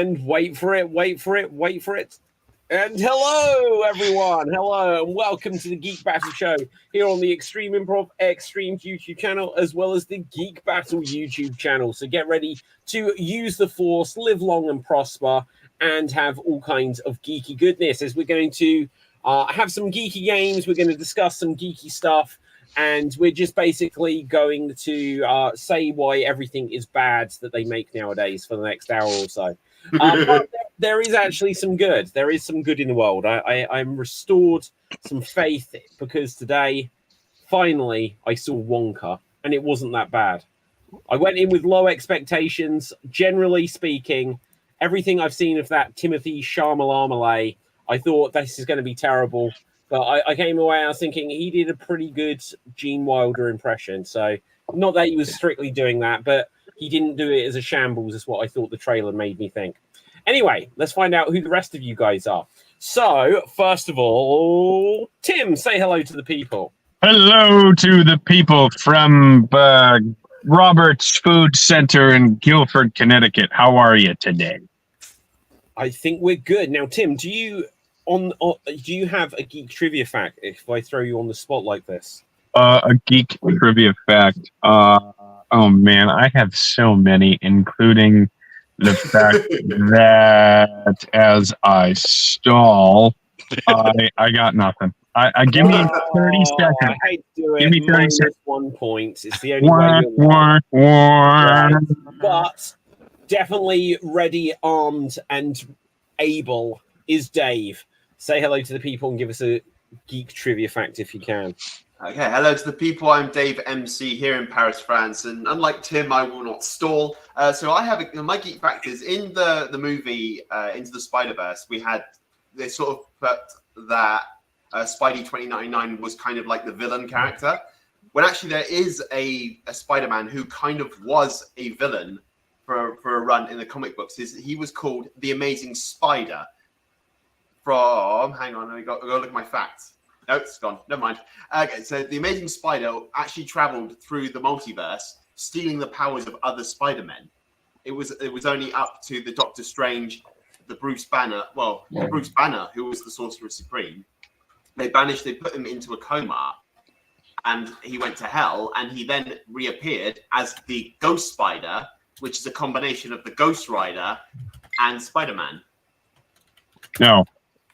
And wait for it. And hello, everyone. Hello, and welcome to the Geek Battle Show here on the Extreme Improv Extreme YouTube channel, as well as the Geek Battle YouTube channel. So get ready to use the Force, live long and prosper, and have all kinds of geeky goodness. As we're going to have some geeky games, we're going to discuss some geeky stuff, and we're just basically going to say why everything is bad that they make nowadays for the next hour or so. But there is actually some good. There is some good in the world. I'm restored some faith because today, finally, I saw Wonka, and it wasn't that bad. I went in with low expectations. Generally speaking, everything I've seen of that Timothy Chalamet, I thought this is going to be terrible. But I came away, I was thinking he did a pretty good Gene Wilder impression. So not that he was strictly doing that, but he didn't do it as a shambles, is what I thought the trailer made me think. Anyway, let's find out who the rest of you guys are. So, first of all, Tim, say hello to the people. Hello to the people from Roberts Food Center in Guilford, Connecticut. How are you today? I think we're good. Now, Tim, do you have a geek trivia fact if I throw you on the spot like this? A geek trivia fact. Oh man, I have so many, including the fact that as I stall, I got nothing. I give me 30 seconds. I hate to do it. Give me 30 seconds. 1 point. It's the only way you'll right. But definitely ready, armed, and able is Dave. Say hello to the people and give us a geek trivia fact if you can. Okay, hello to the people. I'm Dave MC here in Paris, France, and unlike Tim, I will not stall. So I have my geek fact is in the movie Into the Spider-Verse. They sort of put that Spidey 2099 was kind of like the villain character, when actually there is a Spider-Man who kind of was a villain for a run in the comic books. He was called the Amazing Spider. Hang on, I got to look at my facts. No, it's gone. Never mind. Okay, so the Amazing Spider actually traveled through the multiverse, stealing the powers of other Spider-Men. It was only up to the Doctor Strange, the Bruce Banner, who was the Sorcerer Supreme. They put him into a coma, and he went to hell, and he then reappeared as the Ghost Spider, which is a combination of the Ghost Rider and Spider-Man.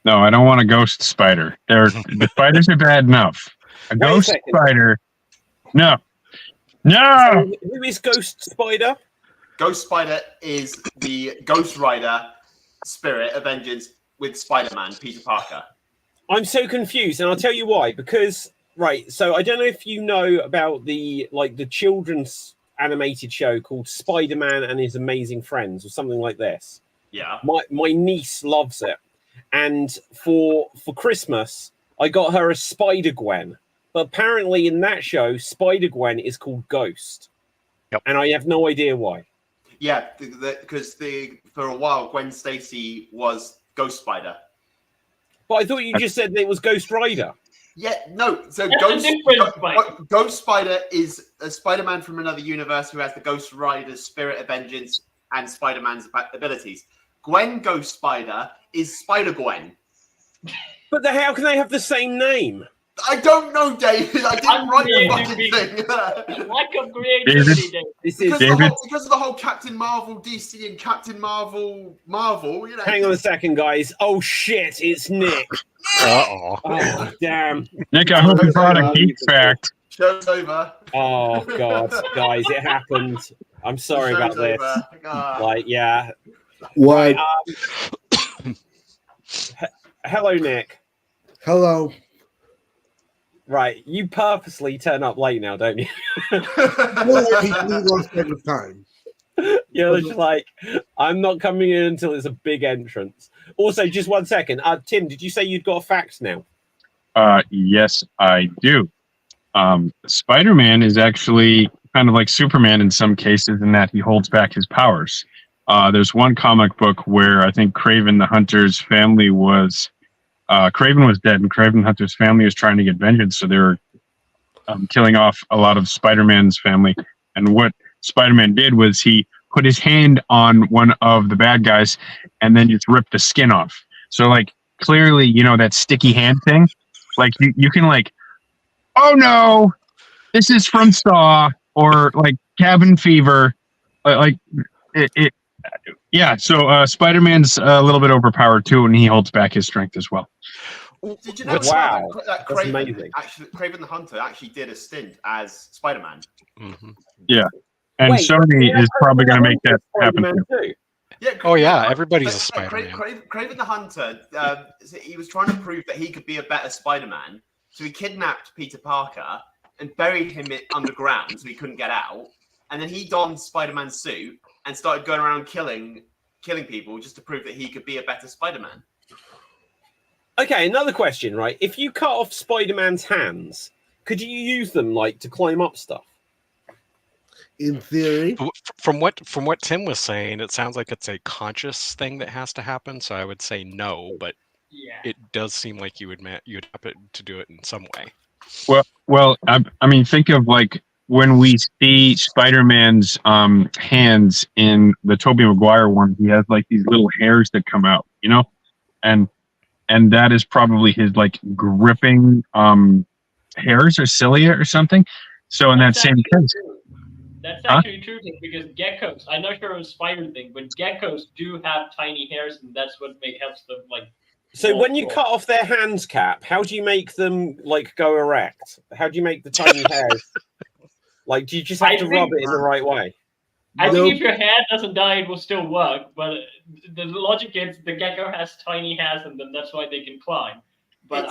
No, I don't want a ghost spider. The spiders are bad enough. A ghost spider. No. So who is Ghost Spider? Ghost Spider is the Ghost Rider spirit of vengeance with Spider-Man, Peter Parker. I'm so confused, and I'll tell you why. Because so I don't know if you know about the children's animated show called Spider-Man and His Amazing Friends, or something like this. Yeah. My niece loves it. And for Christmas, I got her a Spider-Gwen. But apparently in that show, Spider-Gwen is called Ghost. Yep. And I have no idea why. Yeah, because for a while, Gwen Stacy was Ghost Spider. But I thought you just said that it was Ghost Rider. Yeah, no. So That's Ghost Spider is a Spider-Man from another universe who has the Ghost Rider's spirit of vengeance and Spider-Man's abilities. Gwen Ghost Spider is Spider-Gwen. But how can they have the same name? I don't know, David. I didn't write the fucking thing. Lack of creativity, David. Because of the whole Captain Marvel DC and Captain Marvel, you know. Hang on a second, guys. Oh, shit. It's Nick. Uh-oh. Oh, damn. Nick, I hope you brought a geek fact. Show's over. Oh, God. Guys, it happened. I'm sorry about this. Yeah. What? Hello, Nick. Hello. Right, you purposely turn up late now, don't you? Well, he lost track of time. You're just like, I'm not coming in until it's a big entrance. Also, just 1 second. Tim, did you say you'd got a fact now? Yes, I do. Spider-Man is actually kind of like Superman in some cases in that he holds back his powers. There's one comic book where I think Kraven the Hunter's family was Kraven was dead, and Kraven the Hunter's family was trying to get vengeance, so they were killing off a lot of Spider-Man's family. And what Spider-Man did was he put his hand on one of the bad guys and then just rip the skin off. So like clearly, you know, that sticky hand thing, like you can like, oh no, this is from Saw or like Cabin Fever, like it yeah. So Spider-Man's a little bit overpowered too, and he holds back his strength as well. Did you know Wow, that that's Kraven amazing. Craven the Hunter actually did a stint as Spider-Man? Mhm. Yeah, and Wait, Sony is probably going to make that happen Spider-Man too. too. Yeah. Oh yeah, Cra- everybody's a yeah, Spider-Man. Craven the Hunter. He was trying to prove that he could be a better Spider-Man, so he kidnapped Peter Parker and buried him underground so he couldn't get out. And then he donned Spider-Man's suit and started going around killing people just to prove that he could be a better Spider-Man. Okay, another question, right? If you cut off Spider-Man's hands, could you use them like to climb up stuff? In theory, From what Tim was saying, it sounds like it's a conscious thing that has to happen. So I would say no, but Yeah. it does seem like you'd have to do it in some way. Well, I mean, think of like when we see Spider-Man's hands in the Tobey Maguire one. He has like these little hairs that come out, you know, and that is probably his like gripping hairs or cilia or something. So in that That's same actually case, true. That's Huh? actually true because geckos. I'm not sure it was spider thing, but geckos do have tiny hairs, and that's what helps them like. So when you cut off their hands, Cap, how do you make them like go erect? How do you make the tiny hairs? Like, do you just have I to rub think- it in the right way? I Nope. think if your hair doesn't die, it will still work. But the logic is the gecko has tiny hairs in them. That's why they can climb. But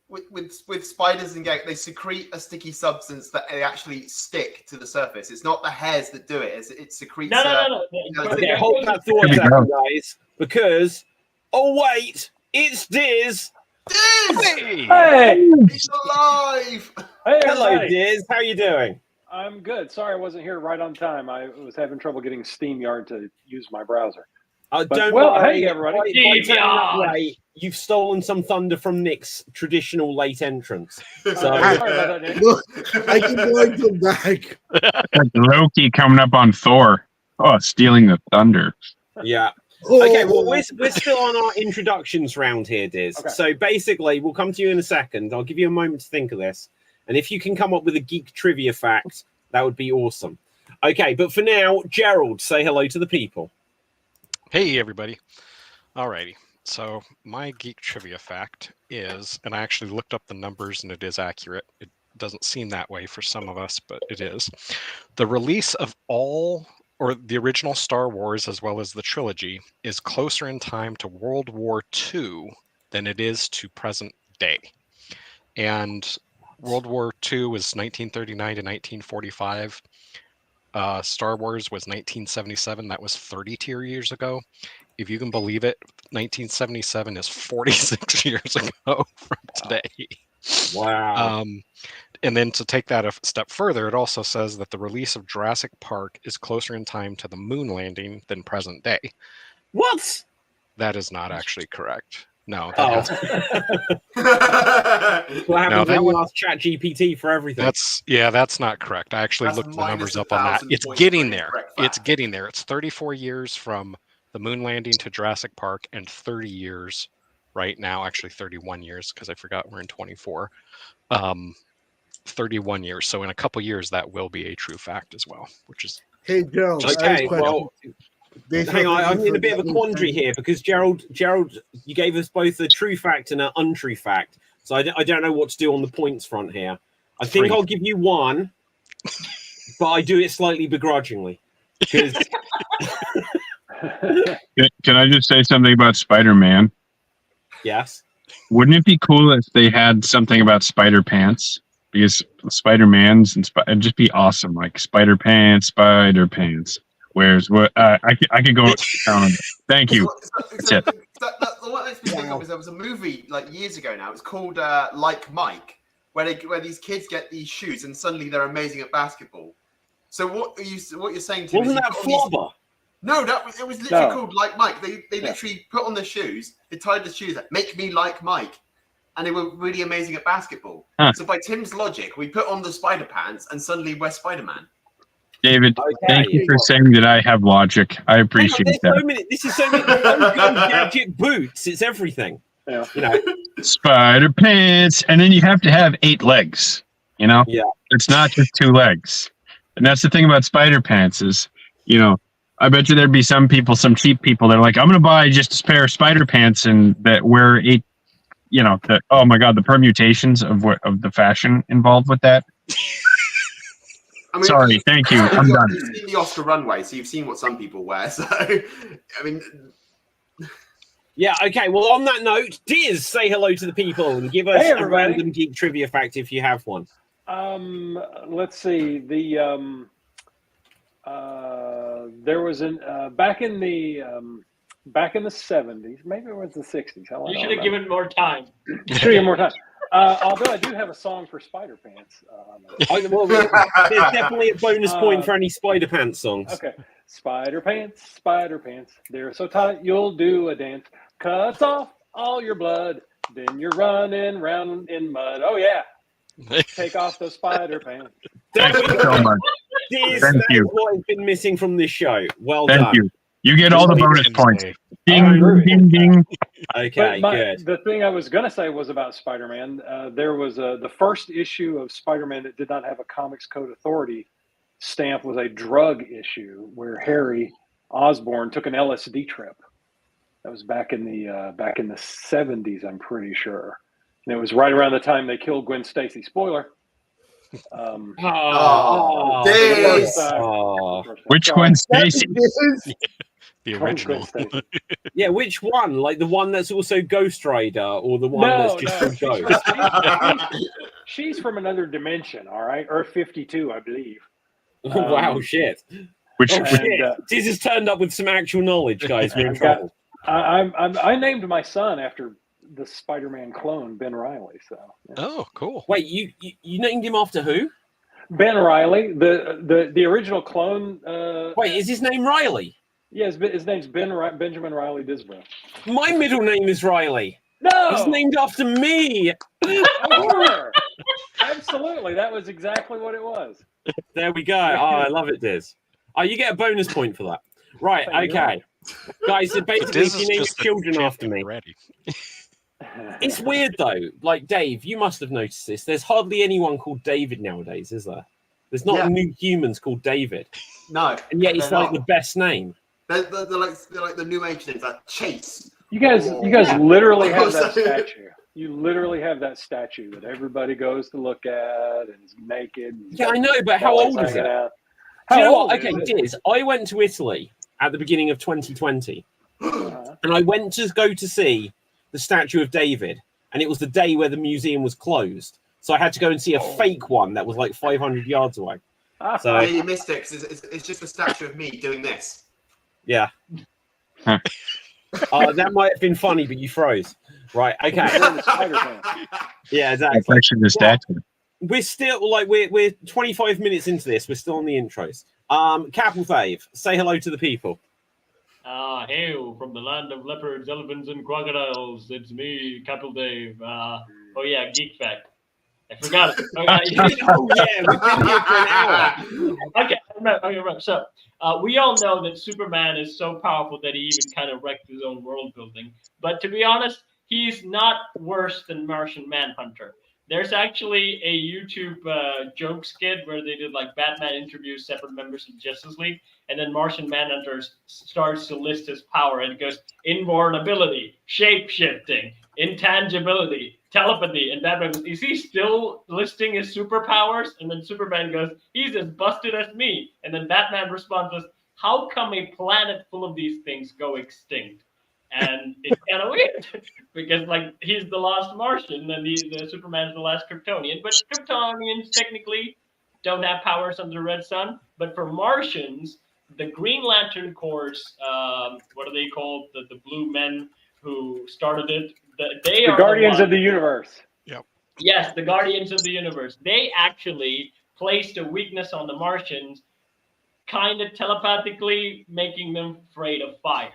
With spiders and geckos, they secrete a sticky substance that they actually stick to the surface. It's not the hairs that do it. It secretes. no. Okay, hold that thought a Here we second, guys, because wait, it's Diz. Diz! Hey! He's alive! Hey, Hello, everybody. Diz. How you doing? I'm good. Sorry I wasn't here right on time. I was having trouble getting SteamYard to use my browser. Don't well, worry. hey, everybody. By turning up SteamYard. late, you've stolen some thunder from Nick's traditional late entrance. So Sorry about that, Nick. look, I keep going to back. like Loki coming up on Thor. Oh, stealing the thunder. yeah. Oh, Okay, well, we're still on our introductions round here, Diz. Okay. So basically, we'll come to you in a second. I'll give you a moment to think of this. And if you can come up with a geek trivia fact, that would be awesome. Okay, but for now, Gerald, say hello to the people. Hey, everybody. Alrighty. So my geek trivia fact is, and I actually looked up the numbers and it is accurate. It doesn't seem that way for some of us, but it is. The release of the original Star Wars as well as the trilogy is closer in time to World War II than it is to present day. And World War II was 1939 to 1945. Star Wars was 1977. That was 32 years ago. If you can believe it, 1977 is 46 years ago from today. Wow. And then to take that a step further, it also says that the release of Jurassic Park is closer in time to the moon landing than present day. What? That is not actually correct. No. Oh. What happens that when one- you ask ChatGPT for everything? That's not correct. I actually That's looked the minus numbers up on that. 1,000 It's points getting for there. incorrect It's fact. getting there. It's 34 years from the moon landing to Jurassic Park and 30 years right now. Actually 31 years because I forgot we're in 24. 31 years. So in a couple years, that will be a true fact as well, which is Hey, Gerald. I have a Okay, question. well, hang on. I'm in a bit of a quandary here because Gerald, you gave us both a true fact and an untrue fact. So I don't know what to do on the points front here. I think 3. I'll give you one, but I do it slightly begrudgingly. Because Can I just say something about Spider-Man? yes, Wouldn't it be cool if they had something about spider pants? Because Spider-Man's and it'd just be awesome. Like spider pants. Where's what? I could go down. Thank you. That's it. What makes me think of is there was a movie like years ago now. It's called Like Mike, where these kids get these shoes and suddenly they're amazing at basketball. So what you're saying to me? wasn't is that you've got all these- Flobber? No, it was literally No. called Like Mike. They literally put on the shoes. They tied the shoes up. Make me like Mike, and they were really amazing at basketball. Huh. So by Tim's logic, we put on the spider pants and suddenly we're Spider-Man. David, thank you Okay. for saying that I have logic. I Hang on, appreciate there's that. so many. This is so many. Go gadget boots. It's everything. Yeah. You know. Spider pants, and then you have to have 8 legs. You know, Yeah. it's not just 2 legs, and that's the thing about spider pants is, you know, I bet you there'd be some people, some cheap people that are like, I'm going to buy just a pair of spider pants and that wear 8. You know, oh my god, the permutations of the fashion involved with that. I mean, Sorry, thank you. I'm done. You've seen the Oscar runway, so you've seen what some people wear. So, I mean, Yeah. Okay. Well, on that note, Diz, say hello to the people and give us Hey, a everybody. random geek trivia fact if you have one. Let's see. There was back in the 70s, maybe it was the 60s. You should have given more time. Should give more time. Although I do have a song for Spider Pants. Well, there's definitely a bonus point for any Spider Pants songs. Okay. Spider Pants, they're so tight you'll do a dance. Cuts off all your blood, then you're running round in mud. Oh yeah. Take off those spider pants. Thank you so much. Diz, Thank that is you. what has been missing from this show. Well Thank done. you. You get all the bonus points. Ding, agree. ding, ding. Okay, good. The thing I was going to say was about Spider-Man. There was the first issue of Spider-Man that did not have a Comics Code Authority stamp was a drug issue where Harry Osborn took an LSD trip. That was back in the 70s, I'm pretty sure. And it was right around the time they killed Gwen Stacy. Spoiler. Diz. Which Gwen Stacy? The original. Yeah, which one? Like the one that's also Ghost Rider, or the one that's just Ghost? She's from another dimension. All right, Earth 52, I believe. Wow, shit. Which Diz has turned up with some actual knowledge, guys. We're in trouble. I named my son after the Spider-Man clone, Ben Reilly. So. Yeah. Oh, cool. Wait, you named him after who? Ben Reilly, the original clone. Wait, is his name Riley? Yeah, his name's Benjamin Riley Disbrow. My middle name is Riley. No, He's named after me. Sure. Absolutely, that was exactly what it was. There we go. Oh, I love it, Diz. Oh, you get a bonus point for that. Right, okay. Guys, so basically, if you name children after me. Ready. It's weird, though. Like, Dave, you must have noticed this. There's hardly anyone called David nowadays, is there? There's not new humans called David. No. And yet it's like the best name. They're like the new age names, like Chase. You guys literally have that statue. You literally have that statue that everybody goes to look at and is naked. And yeah, I know, but how old is it? Do you know what? Okay, Diz, I went to Italy at the beginning of 2020, and I went to go to see the statue of David, and it was the day where the museum was closed. So I had to go and see a fake one that was like 500 yards away. So you missed it. It's just a statue of me doing this. Yeah. That might have been funny, but you froze. Right. Okay. Yeah, exactly. That's actually the statue. We're still like we're 25 minutes into this. We're still on the intros. Capital Dave, say hello to the people. Hail from the land of leopards, elephants, and crocodiles. It's me, Capital Dave. Oh yeah, Geek Fact. I forgot it. Oh yeah, we've been here for an hour. Okay, right. So we all know that Superman is so powerful that he even kind of wrecked his own world building. But to be honest, he's not worse than Martian Manhunter. There's actually a YouTube joke skit where they did like Batman interviews separate members of Justice League, and then Martian Manhunter starts to list his power, and it goes invulnerability, shape-shifting, intangibility, telepathy, and Batman goes, is he still listing his superpowers? And then Superman goes, he's as busted as me. And then Batman responds, how come a planet full of these things go extinct? And it's kind of weird because, like, he's the last Martian and the Superman's the last Kryptonian. But Kryptonians technically don't have powers under the Red Sun. But for Martians, the Green Lantern Corps, what are they called? The Blue Men who started it. They are the Guardians of the Universe. Yep. Yes, the Guardians of the Universe. They actually placed a weakness on the Martians, kind of telepathically making them afraid of fire.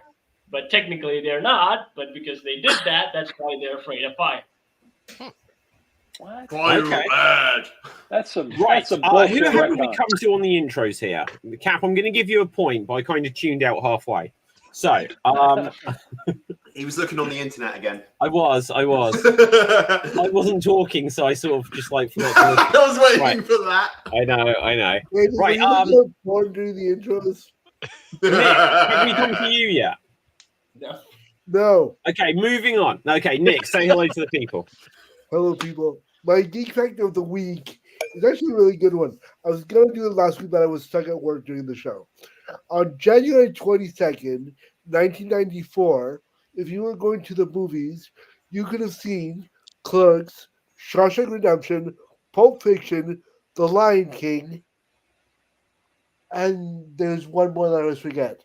But technically they're not, but because they did that, that's why they're afraid of fire. What? Okay. That's some Right. That's some Who bullshit haven't we retcon. come to on the intros here? Cap, I'm going to give you a point, but I kind of tuned out halfway. So, He was looking on the internet again. I was. I I wasn't talking, so I sort of just like forgot to listen. was waiting Right. for that. I know. Wait, Right, were you looking at porn during the intros? Nick, have we come to you yet? No. No. Okay, moving on. Okay, Nick, say hello to the people. Hello, people. My geek fact of the week is actually a really good one. I was going to do it last week, but I was stuck at work during the show. On January 22nd, 1994, if you were going to the movies, you could have seen Clerks, Shawshank Redemption, Pulp Fiction, The Lion King, and there's one more that I always forget.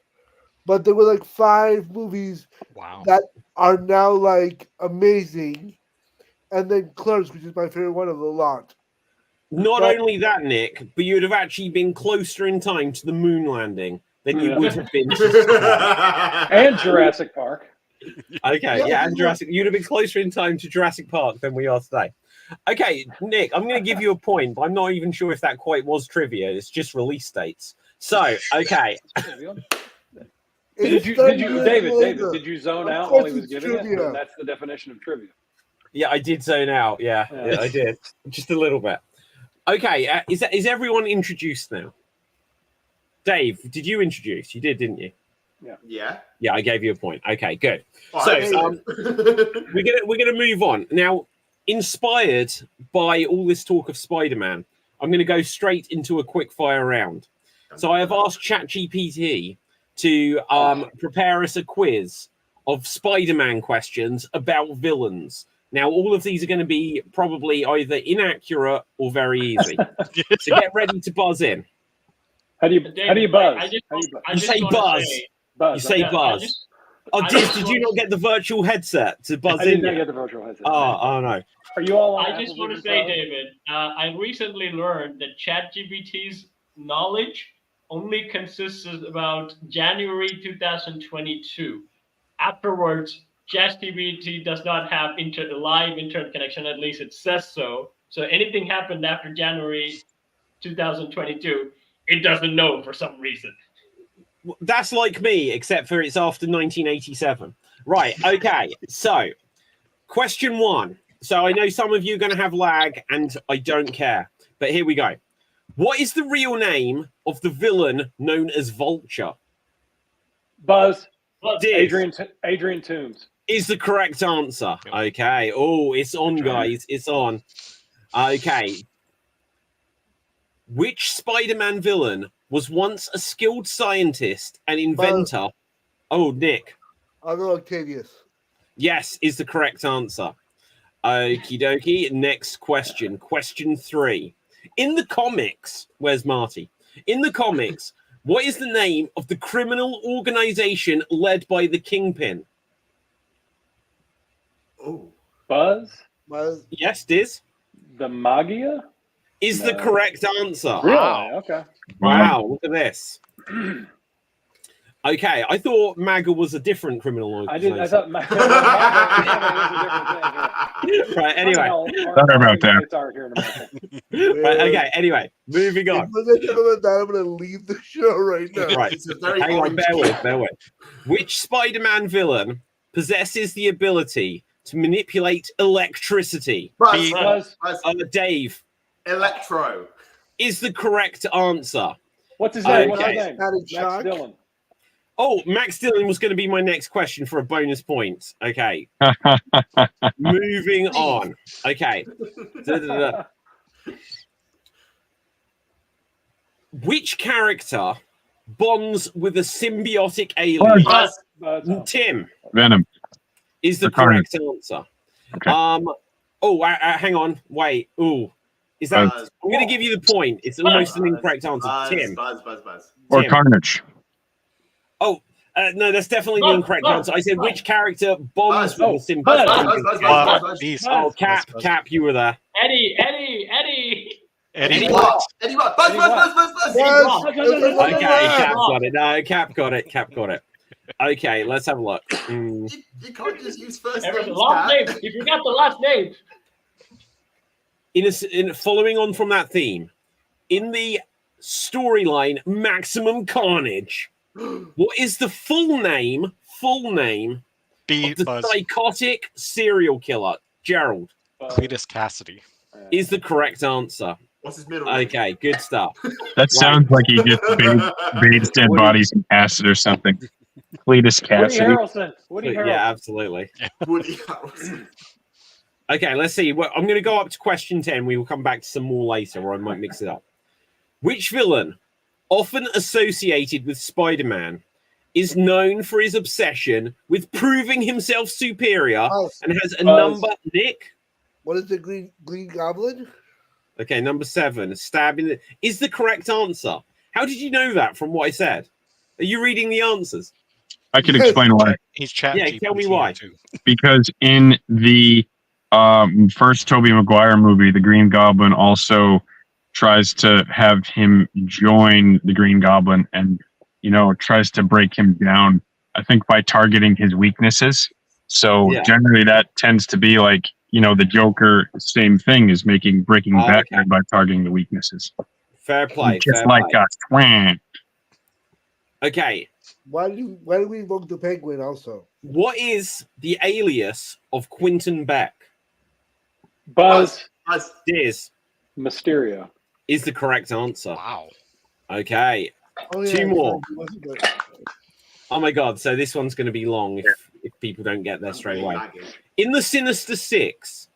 But there were like 5 movies Wow. that are now like amazing. And then Clerks, which is my favorite one of the lot. Not But- only that, Nick, but you'd have actually been closer in time to the moon landing than you Yeah. would have been to And Jurassic Park. Okay, yeah, and Jurassic. You'd have been closer in time to Jurassic Park than we are today. Okay, Nick, I'm going to give you a point, but I'm not even sure if that quite was trivia. It's just release dates. So, okay, Did you, David, did you zone Of out course while he was it's giving trivia. it? That's the definition of trivia. yeah, I did zone out. Yeah, I did just a little bit. Okay, is everyone introduced now? Dave, did you introduce? You did, didn't you? Yeah. Yeah, I gave you a point. Okay, good. Fine. So, we're gonna move on now. Inspired by all this talk of Spider-Man, I'm going to go straight into a quick fire round. So I have asked ChatGPT to prepare us a quiz of Spider-Man questions about villains. Now, all of these are going to be probably either inaccurate or very easy. So get ready to buzz in. How do you buzz? I just, How do you buzz? I You just say wanna buzz. say- Buzz. You say Yeah, buzz. Oh, I Diz, just did wanna you not get the virtual headset to buzz I did in not yet? get the virtual headset. Oh no. Are you all on I just Apple want to Vision say, Pro? David, I recently learned that ChatGPT's knowledge only consists of about January 2022. Afterwards, ChatGPT does not have live internet connection, at least it says so. So anything happened after January 2022, it doesn't know for some reason. That's like me, except for it's after 1987. Right. Okay. So, question 1. So I know some of you are going to have lag, and I don't care. But here we go. What is the real name of the villain known as Vulture? Buzz. Diz Adrian Toombs. is the correct answer. Okay. Oh, it's on, guys. It's on. Okay. Which Spider-Man villain was once a skilled scientist and inventor? Oh, Nick. I'll go Octavius. Yes, is the correct answer. Okie dokie. Next question. Question 3. In the comics, where's Marty? In the comics, what is the name of the criminal organization led by the Kingpin? Oh. Buzz. Yes, Diz The Magia. is the correct answer. Really? Wow. Okay. Wow, look at this. Okay, I thought MAGA was a different criminal organization. I thought Magia was a different thing. Right, anyway. Sorry about that. It's art here in America. Right, okay, anyway, moving on. If we're going to talk about that, I'm going to leave the show right now. Right, It's a very hang on, orange bear with. Which Spider-Man villain possesses the ability to manipulate electricity? Buzz. Dave Electro. is the correct answer. What's his name? What's Okay. his name? That is Max shock. Dillon. Oh, Max Dillon was going to be my next question for a bonus point. Okay, moving on. Okay. Da-da-da. Which character bonds with a symbiotic alien? Buzz. Buzz. Tim Venom. is the The current. correct answer. Okay. Oh, hang on. Wait. Ooh. Is that? Buzz. I'm going to give you the point. It's almost an incorrect answer. Tim. Buzz. Or Tim. Carnage. Oh, no, that's definitely the Buzz, incorrect Buzz, answer. I said Buzz. which character bonds Buzz. with a Buzz, symbiotic Buzz. alien? Beast. Oh, Cap, you were there. Eddie. Eddie What? Eddie Buzz. Buzz. Buzz. Okay, Cap got it. No, Cap got it. Okay, let's have a look. You can't just use first There was names. a last Cat. name. You forgot the last name. in following on from that theme, in the storyline Maximum Carnage, what is the full name B. of the Buzz. psychotic serial killer? Gerald Cletus Cassidy. is the correct answer. What's his middle name? Okay, good stuff. That sounds like he just bathes dead bodies in acid or something. Cletus Woody Cassidy. Harrelson. Woody Harrelson. Yeah, absolutely. Woody Harrelson. Okay, let's see. Well, I'm going to go up to question 10. We will come back to some more later, or I might mix it up. Which villain, often associated with Spider-Man, is known for his obsession with proving himself superior and has a number? Nick? What is the Green Goblin? Okay, number 7. Stabbing is the correct answer. How did you know that from what I said? Are you reading the answers? I can explain why. He's chat. Yeah, tell me why. Too. Because in the first Tobey Maguire movie, the Green Goblin also tries to have him join the Green Goblin and, tries to break him down, I think, by targeting his weaknesses. So generally that tends to be like, the Joker, same thing, is breaking Batman by targeting the weaknesses. Fair play. Just fair like play. us. Twang. Why Okay. do we invoke the Penguin also? What is the alias of Quentin Beck? Buzz. Diz Mysterio. is the correct answer. Wow. Okay. Oh, Two more. Wasn't it? Oh my god, so this one's going to be long if people don't get there straight away. In the Sinister Six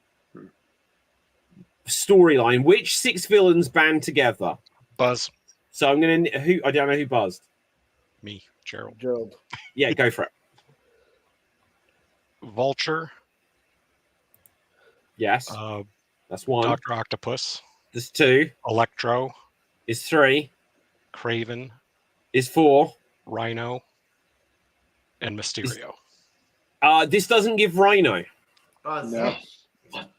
storyline, which 6 villains band together? Buzz. So I'm going to... I don't know who buzzed. Me. Gerald. Gerald. Yeah, go for it. Vulture. Yes, that's 1. Dr. Octopus. There's 2. Electro. Is 3. Craven. Is 4. Rhino. And Mysterio. This doesn't give Rhino. No.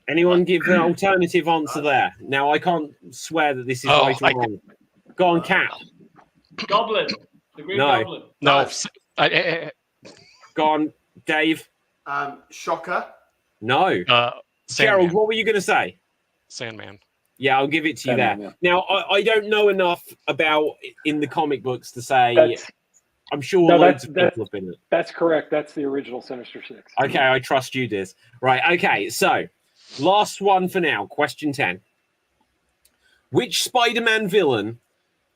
Anyone give an alternative answer there? Now, I can't swear that this is right or wrong. Go on, Cat. Goblin. The Green No. Goblin. No. Go on, Dave. Shocker. No. Sandman. Gerald, what were you going to say? Sandman. Yeah, I'll give it to you Sandman, there. Now, I don't know enough about in the comic books to say. I'm sure loads of people have been. That's correct. That's the original Sinister Six. Okay, I trust you, Diz. Right, okay, so last one for now. Question 10. Which Spider-Man villain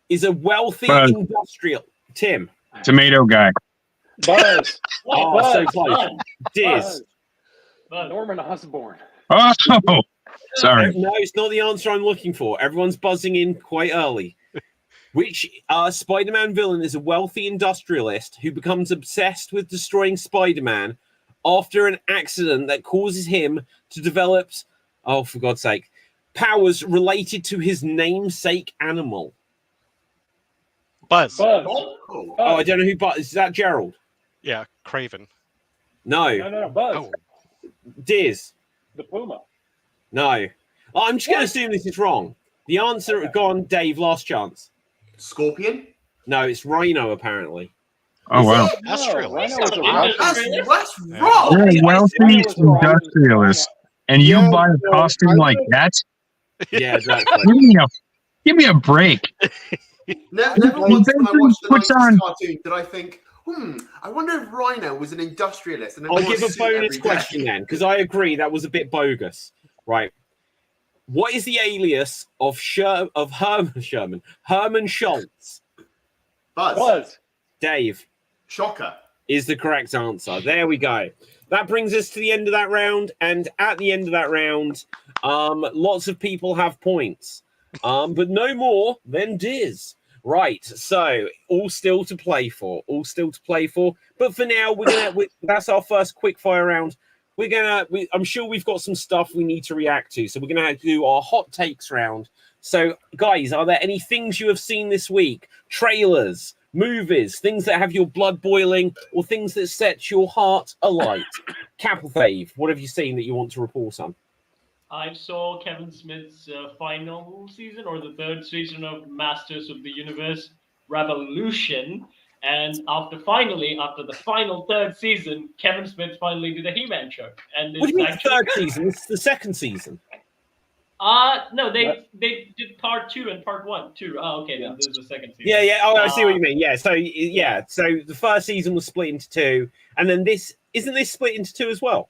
is a wealthy industrial... Tim. Tomato guy. Buzz. Oh, Buzz. so close. Buzz. Diz. Buzz. Norman Osborn. Oh, sorry. No, it's not the answer I'm looking for. Everyone's buzzing in quite early. Which Spider-Man villain is a wealthy industrialist who becomes obsessed with destroying Spider-Man after an accident that causes him to develop, oh, for God's sake, powers related to his namesake animal? Buzz. Buzz. Oh, I don't know who buzzed. Is that Gerald? Yeah. Craven. No. No. Buzz. Oh. Diz? The Puma. No. Oh, I'm just going to assume this is wrong. The answer, go on, Dave, last chance. Scorpion. No, it's Rhino, apparently. Oh, wow. Industrialist. That's wrong. You're a wealthy industrialist, and you buy a costume like that? Yeah, exactly. Give me a break. Never once when I watched the Puts 90s on- cartoon did I think, I wonder if Rhino was an industrialist. And I'll give a bonus question then, because I agree that was a bit bogus. Right. What is the alias of Herman Schultz? Buzz. Dave Shocker. is the correct answer. There we go. That brings us to the end of that round. And at the end of that round, lots of people have points, but no more than Diz. Right. So all still to play for. But for now, that's our first quick fire round. I'm sure we've got some stuff we need to react to. So we're going to have to do our hot takes round. So guys, are there any things you have seen this week? Trailers, movies, things that have your blood boiling, or things that set your heart alight? Capelfave, what have you seen that you want to report on? I saw Kevin Smith's final season, or the third season of Masters of the Universe Revolution. And after the final third season, Kevin Smith finally did a He-Man show. And What do you mean actually third season? It's the second season. No, they did part 2 and part 1 too. Oh, okay, then this is the second season. Yeah. Oh, I see what you mean. Yeah. So so the first season was split into 2, and then this split into 2 as well.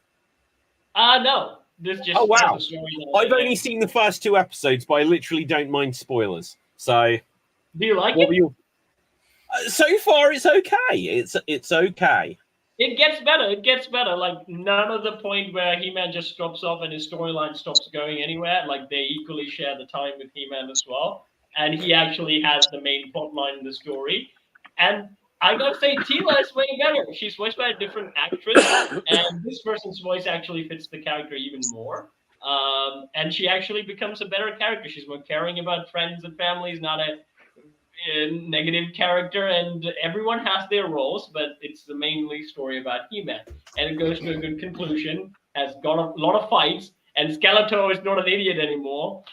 No. This just Oh, wow. has a story. I've only seen the first 2 episodes, but I literally don't mind spoilers. So, do you like what were it? you? So far, it's okay. It's okay. It gets better. It gets better. Like, none of the point where He-Man just drops off and his storyline stops going anywhere. Like, they equally share the time with He-Man as well. And he actually has the main plot line in the story. And I gotta say, Tila is way better. She's voiced by a different actress. And this person's voice actually fits the character even more. And she actually becomes a better character. She's more caring about friends and families, not a negative character, and everyone has their roles, but it's the mainly story about He-Man, and it goes to a good conclusion. Has got a lot of fights, and Skeletor is not an idiot anymore.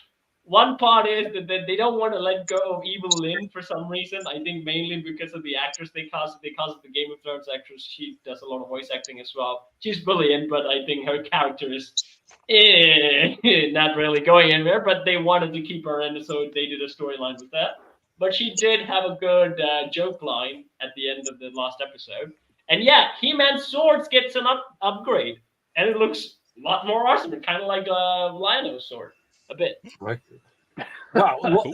One part is that they don't want to let go of Evil Lynn for some reason. I think mainly because of the actress they cast. They cast the Game of Thrones actress. She does a lot of voice acting as well. She's brilliant, but I think her character is not really going anywhere. But they wanted to keep her in, so they did a storyline with that. But she did have a good joke line at the end of the last episode. And yeah, He-Man's swords gets an upgrade. And it looks a lot more awesome. Kind of like a Lion-O's sword. A bit. Right. Wow.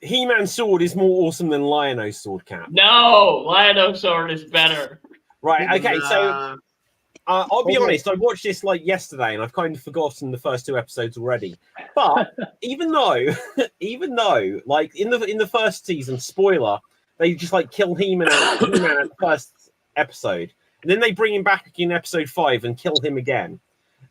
He-Man's sword is more awesome than Lion-O's sword, Cap. No! Lion-O's sword is better. Right, okay, so... I'll be honest, I watched this like yesterday and I've kind of forgotten the first 2 episodes already. But even though like in the first season, spoiler, they just like kill He-Man at the first episode. And then they bring him back in episode 5 and kill him again.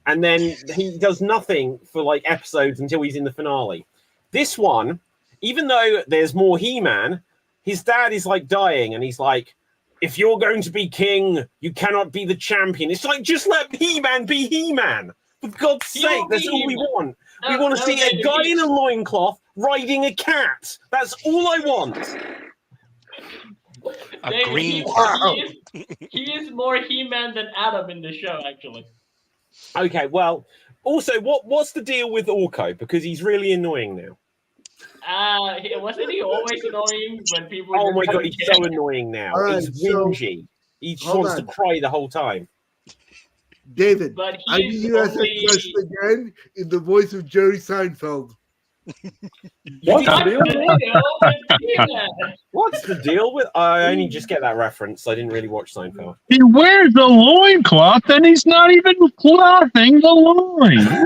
And then he does nothing for like episodes until he's in the finale. This one, even though there's more He-Man, his dad is like dying and he's like, if you're going to be king, you cannot be the champion. It's like, just let He-Man be He-Man. For God's sake, that's all we want. We want to see a guy in a loincloth riding a cat. That's all I want. He is more He-Man than Adam in the show, actually. Okay, well, also, what's the deal with Orko? Because he's really annoying now. Wasn't he always annoying when people? Oh my god, he's so annoying now. Right, he's whingy. He just wants to cry the whole time. David, but I need you to ask that question again in the voice of Jerry Seinfeld. What's the deal with? I only just get that reference. I didn't really watch Seinfeld. He wears a loincloth and he's not even clothing the loin.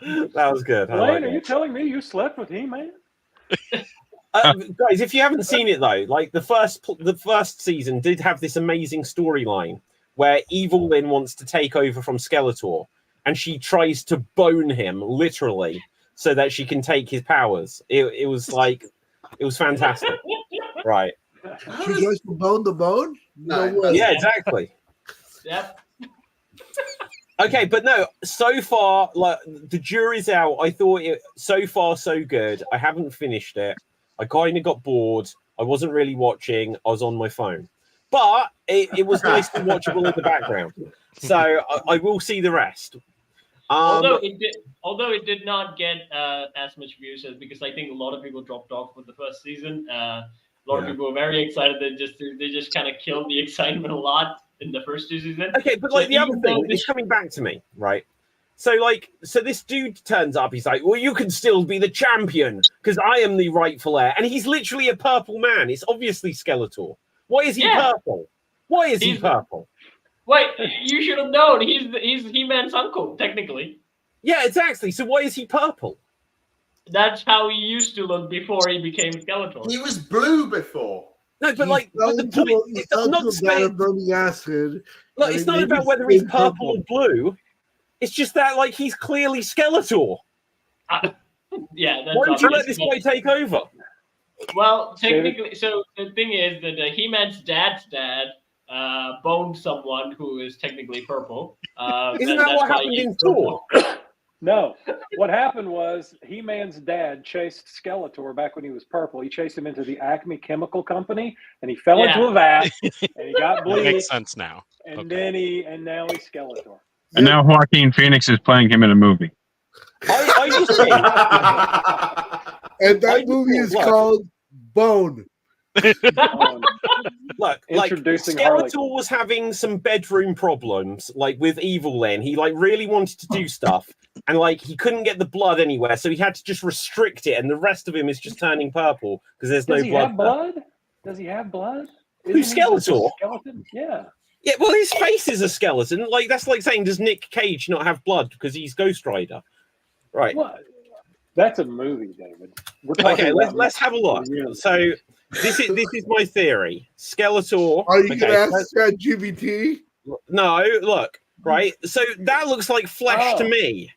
That was good. Lane, are you telling me you slept with He-Man? Guys, if you haven't seen it though, like the first season did have this amazing storyline where Evil Lynn wants to take over from Skeletor, and she tries to bone him literally so that she can take his powers. It was fantastic, right? She tries to bone the bone. No, yeah, exactly. Yep. Okay, but no, so far, like the jury's out. I thought it so far so good. I haven't finished it. I kind of got bored. I wasn't really watching. I was on my phone. But it was nice to watchable in the background. So I will see the rest. Although it did not get as much views because I think a lot of people dropped off with the first season. A lot of people were very excited. They just kind of killed the excitement a lot in the first 2 seasons. Okay, but like the other thing is coming back to me, right? So this dude turns up. He's like, well, you can still be the champion because I am the rightful heir. And he's literally a purple man. It's obviously Skeletor. Why is he purple? Why is he purple? Wait, you should have known. He's He-Man's uncle, technically. Yeah, exactly. So why is he purple? That's how he used to look before he became Skeletor. He was blue before. No, but like, the point, it's not saying, acid. Like, it's not about whether he's purple or blue. It's just that, like, he's clearly Skeletor. Yeah. That's Why don't you let this guy take over? Well, technically, so the thing is that He-Man's dad's dad boned someone who is technically purple. Isn't that what happened in Thor? No. What happened was He-Man's dad chased Skeletor back when he was purple. He chased him into the Acme Chemical Company, and he fell into a vat, and he got bleed. That makes sense now. And Okay. now he's Skeletor. And now Joaquin Phoenix is playing him in a movie. I just think, And that movie is called Bone. look, like Introducing Harley. Skeletor was having some bedroom problems, like with Evil Len. He like really wanted to do stuff, and like he couldn't get the blood anywhere, so he had to just restrict it, and the rest of him is just turning purple because there's Does no he blood. have blood? Does he have blood? Who, Isn't he just a Skeletor? skeleton? Yeah. Yeah, well, his face is a skeleton. Like that's like saying, does Nick Cage not have blood because he's Ghost Rider? Right. What? That's a movie, David. We're talking Okay, about let's have a look. So this is my theory. Skeletor. Are you okay, gonna ask ChatGPT? No, look, right. So that looks like flesh to me.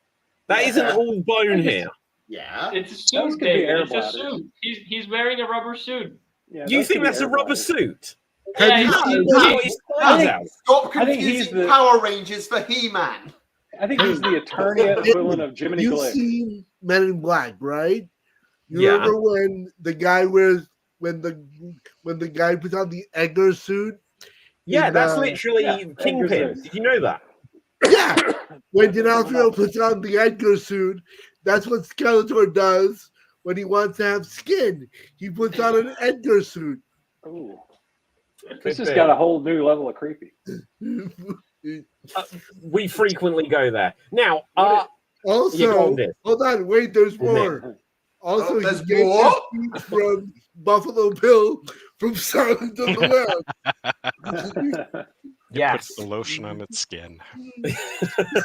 That isn't all bone here. Yeah. It's a Those suit, could be David. air It's a bladders. suit. He's wearing a rubber suit. Yeah, You those think could be that's a air rubber bladders. suit? Have Yeah, you he's- seen He's got his clothes out. Stop I think he's confusing the- Power Rangers for He-Man. I think he's the attorney equivalent of Jiminy You've Glick. seen Men in Black, right? You Yeah. remember when the guy wears when the guy puts on the Edgar suit? Yeah, in, that's uh, literally yeah, Kingpin. Edgar's Did you know that? Yeah. When D'Onofrio puts on the Edgar suit, that's what Skeletor does when he wants to have skin. He puts on an Edgar suit. Ooh. Could This has be. got a whole new level of creepy. We frequently go there. Now, you go Also, on, Diz. hold on, wait, there's more. Also, Oh, there's he gets more? his speech from Buffalo Bill from Silence of the Lambs. yes. Puts the lotion on its skin.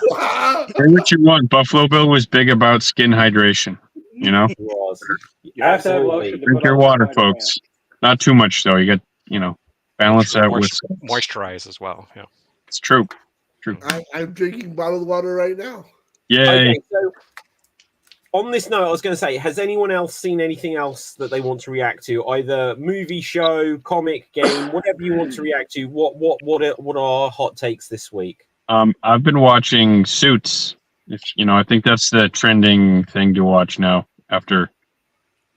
Wow. Say what you want. Buffalo Bill was big about skin hydration. You know, It was. You have to have Absolutely. lotion to drink put your on water, Spider-Man. folks. Not too much though. You got balance that with. Moisturize as well. Yeah. It's true. I'm drinking bottled water right now. Yay! Okay, so on this note, I was going to say, has anyone else seen anything else that they want to react to? Either movie, show, comic, game, whatever you want to react to. What are our hot takes this week? I've been watching Suits. I think that's the trending thing to watch now. After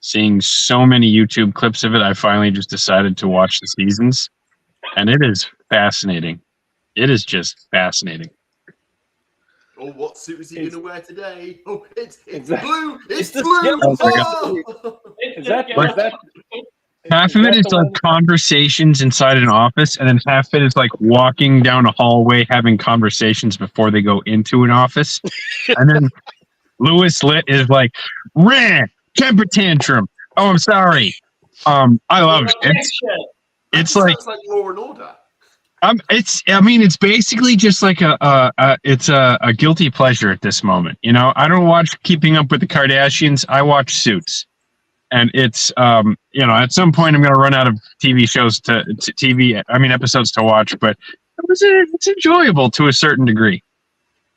seeing so many YouTube clips of it, I finally just decided to watch the seasons, and it is fascinating. It is just fascinating. Oh, what suit is he going to wear today? Oh, it's that- blue. It's the blue. skeleton. Oh! Is that Half of it is the like one- conversations inside an office, and then half of it is like walking down a hallway having conversations before they go into an office. And then Lewis Litt is like, temper tantrum. Oh, I'm sorry. I love it. It's like Sounds like Law and Order. it's basically just like a guilty pleasure at this moment. I don't watch Keeping Up with the Kardashians. I watch Suits. And it's at some point I'm going to run out of TV shows episodes to watch, but it's enjoyable to a certain degree.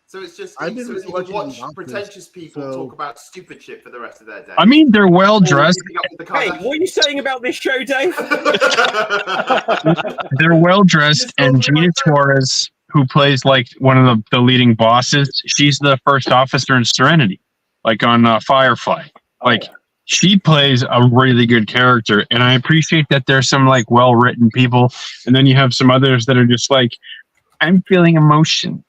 So it's just I've been so you watching watch The Office, pretentious people so- talk about stupid shit for the rest of their day. I mean, they're well dressed. Keeping Up with the Hey, what are you saying about this show, Dave? Kardashians. They're well dressed, and Gina Torres, who plays like one of the leading bosses, she's the first officer in Serenity, like on Firefly. Like she plays a really good character, and I appreciate that there's some like well written people, and then you have some others that are just like, I'm feeling emotion.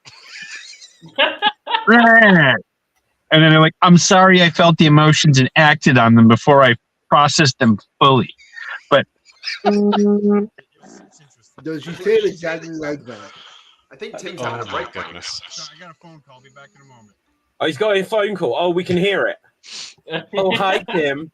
And then they're like, I'm sorry I felt the emotions and acted on them before I processed them fully. But Does she say it exactly like that? I think Tim's Oh having a my breakdown. goodness. I got a phone call. I'll be back in a moment. Oh, he's got a phone call. Oh, we can hear it. Oh, hi, Tim.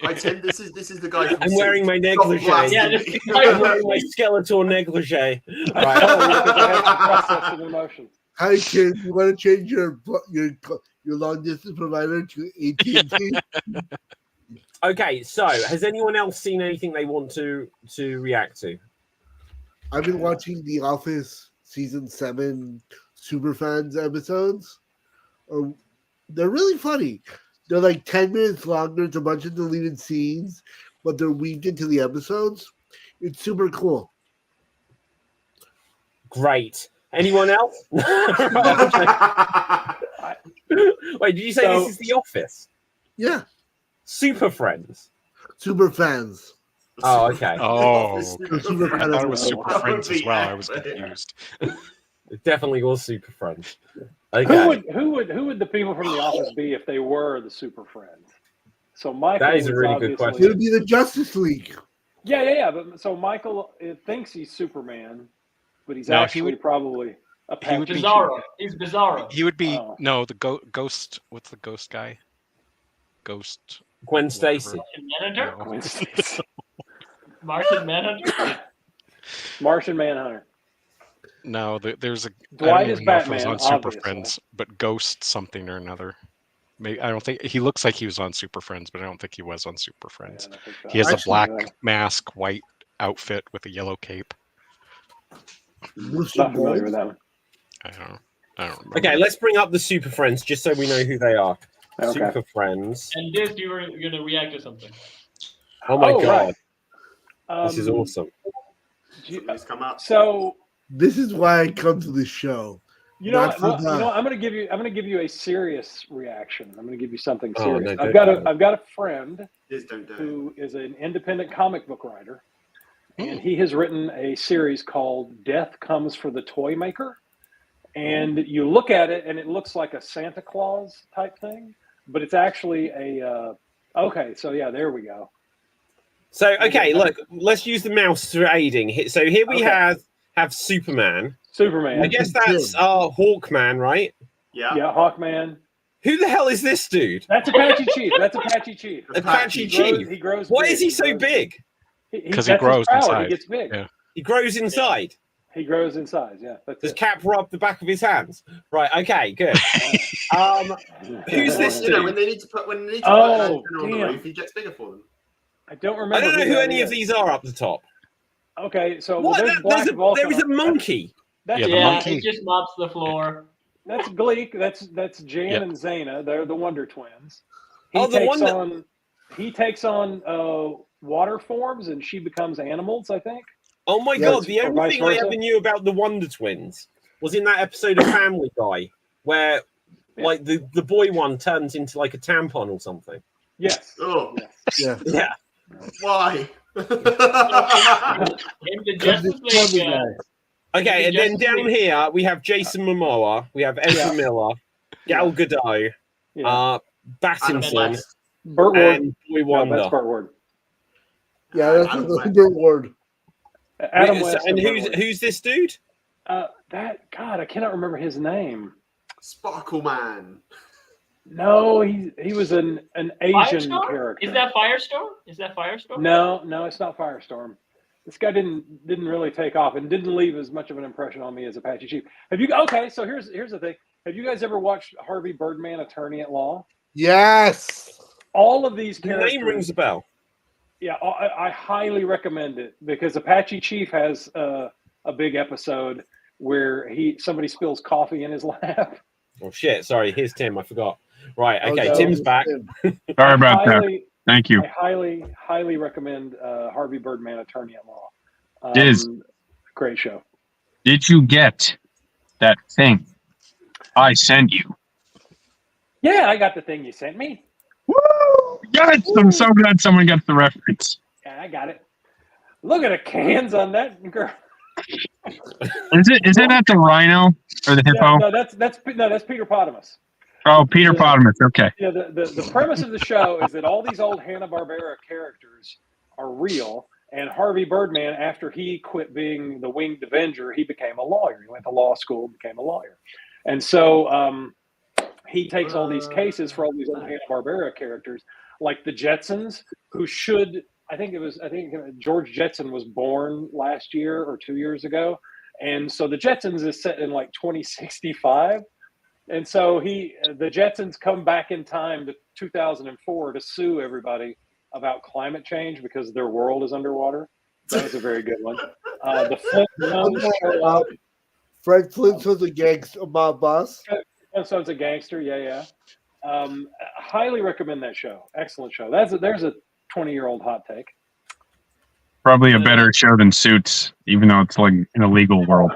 Hi Tim, this is the guy. From I'm wearing my negligee. Stop Yeah, blasting just- me. I'm wearing my Skeletor negligee. Right. processing emotions. Hi, kid. You want to change your long distance provider to AT&T? Okay, so has anyone else seen anything they want to react to? I've been watching The Office season 7 Superfans episodes. They're really funny. They're like 10 minutes longer. It's a bunch of deleted scenes, but they're weaved into the episodes. It's super cool. Great. Anyone else? Wait, did you say So- this is The Office? Yeah, Super Friends. super fans. Oh, okay. Oh, Super I thought it was Friends. Super Friends as well. I was confused. It definitely was Super Friends. Okay. Who would the people from the office be if they were the Super Friends? So Michael That is a really good obviously- question. It'll be the Justice League. Yeah. But so Michael thinks he's Superman, but he's No, he actually probably a he would be- Bizarro. He's Bizarro. He would be Oh. no the ghost. What's the ghost guy? Ghost. Gwen Stacy. Manhunter? No. Martian Manhunter? Martian Manhunter. No, there's a. Dwight I don't is even know if it was Batman, on Super obviously. Friends, but Ghost something or another. Maybe I don't think he looks like he was on Super Friends, but I don't think he was on Super Friends. Yeah, I think so. He has a Actually, black yeah. mask, white outfit with a yellow cape. Bruce Not familiar Boyd. with that one. I don't remember. Okay, let's bring up the Super Friends just so we know who they are. Okay. Super Friends. And this, you were going to react to something. Oh my Oh, god, right. this is awesome. Something's come up. So This is why I come to this show. you know, Not for what, that. I'm going to give you a serious reaction. I'm going to give you something Oh, serious. no, I've don't. got a friend Just don't do it. who is an independent comic book writer, and he has written a series called "Death Comes for the Toy Maker." And you look at it, and it looks like a Santa Claus type thing, but it's actually a. Okay, so yeah, there we go. So okay, look, let's use the mouse for aiding. So here we Okay. have Superman. Superman. I guess that's Hawkman, right? Yeah. Yeah, Hawkman. Who the hell is this dude? That's Apache Chief. That's Apache Chief. Apache He grows- Chief. He grows. Why big. is he so grows- big? Because he that's his grows power. inside. He gets big. Yeah. He grows inside. He grows in size. Yeah, that's Does it. Cap rub the back of his hands? Right. Okay. Good. Who's this You know, dude? when they need to put an Oh, antenna on the damn. roof, he gets bigger for them. I don't remember. I don't know who that any of is. these are up the top. Okay, so What? there's Black There is a Vulcan. monkey. That's, Yeah, the Yeah, monkey. it just mops the floor. that's Gleek. That's Jan Yep. and Zaina. They're the Wonder Twins. He takes on water forms, and she becomes animals. I think. Oh my Yeah, god! The or only vice thing I versa. ever knew about the Wonder Twins was in that episode of Family Guy where, Yeah. like, the boy one turns into like a tampon or something. Yes. Oh, Yes. Yeah. Yeah. why? In the Justice League, Okay, and then Justice down League. here we have Jason Momoa, we have Ezra Yeah. Miller, Gal Gadot, Yeah. Pattinson, Burt Ward. and Boy Yeah, Wonder. that's Burt Ward. Yeah, that's Adam the West. good word. Adam Wait, West. and Burt Ward. who's this dude? That God? I cannot remember his name. Sparkle Man. No, he was an Asian Firestorm? character. Is that Firestorm? Is that Firestorm? No, it's not Firestorm. This guy didn't really take off and didn't leave as much of an impression on me as Apache Chief. Have you? Okay, so here's the thing. Have you guys ever watched Harvey Birdman, Attorney at Law? Yes. All of these The characters. name rings a bell. Yeah, I highly recommend it because Apache Chief has a big episode where somebody spills coffee in his lap. Oh shit! Sorry, here's Tim. I forgot. Right. Oh, Okay, no, Tim's back. Sorry about that. Thank you. I highly recommend Harvey Birdman, Attorney at Law. Diz. Great show. Did you get that thing I sent you? Yeah, I got the thing you sent me. Woo! Yes! I'm so glad someone got the reference. Yeah, I got it. Look at the cans on that girl. Is it at the rhino or the hippo? No, that's Peter Potamus. Oh, Peter Potamus. Okay. Yeah, the premise of the show is that all these old Hanna-Barbera characters are real, and Harvey Birdman, after he quit being the Winged Avenger, he became a lawyer. He went to law school, became a lawyer, and so he takes all these cases for all these old Hanna-Barbera characters, like the Jetsons, who should. I think George Jetson was born last year or 2 years ago, and so the Jetsons is set in like 2065. And so the Jetsons come back in time to 2004 to sue everybody about climate change because their world is underwater. That was a very good one. The Flintstones. Frank Flintstone's a gangster, mob boss. Flintstone's a gangster. Yeah. Highly recommend that show. Excellent show. There's a 20-year-old hot take. Probably a better show than Suits, even though it's like an illegal world.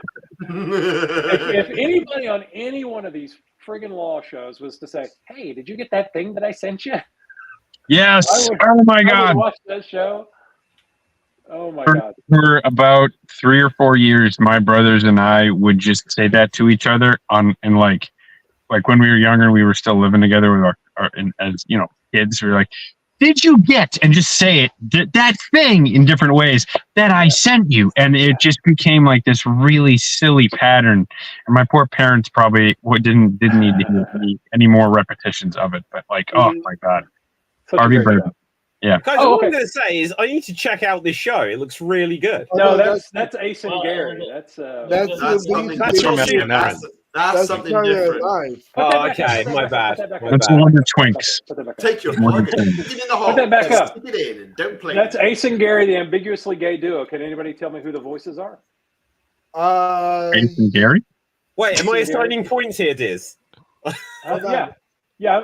If anybody on any one of these friggin' law shows was to say, "Hey, did you get that thing that I sent you?" Yes. I would- Oh my I God. would watch that show. Oh my God. For about 3 or 4 years, my brothers and I would just say that to each other and like when we were younger, we were still living together with as kids. We were like, "Did you get?" and just say it that thing in different ways that I sent you, and it just became like this really silly pattern. And my poor parents probably didn't need to hear any more repetitions of it. But like, oh my God, Such a Harvey great Bird. show. Yeah. Guys, Oh, all okay. I'm going to say is I need to check out this show. It looks really good. No, Oh, that's Ace and Well, Gary. That's That's That's something That's different. not super. That's something different. Live. Oh, okay, my bad. My That's bad. Wonder Twinks. Put that back up. Take your More plug than and stick it in the hole. that back up. Stick it in and don't play. That's Ace and Gary, the ambiguously gay duo. Can anybody tell me who the voices are? Ace and Gary. Wait, am I assigning points here, Diz? Yeah.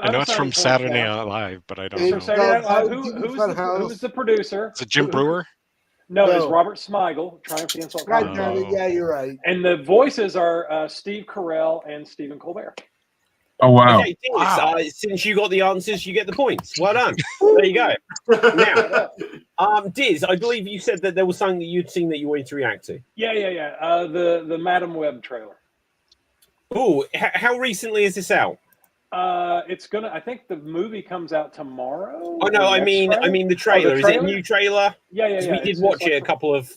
I know it's from Saturday Night. Night Live, but I don't From know. Saturday Night Live. Who's Who's the producer? Is it Jim Brewer? No, it's No. Robert Smigel, Triumph the Insult God Comics. damn it, yeah, you're right. And the voices are Steve Carell and Stephen Colbert. Oh wow. Okay, Diz, Wow. since you got the answers, you get the points. Well done. There you go. Now, Diz, I believe you said that there was something that you'd seen that you wanted to react to. Yeah. The Madam Web trailer. Oh, how recently is this out? It's gonna. I think the movie comes out tomorrow. Oh no, or I next mean Friday? the trailer. Is it a trailer? new trailer? Yeah. 'Cause we did It's watch like it a couple of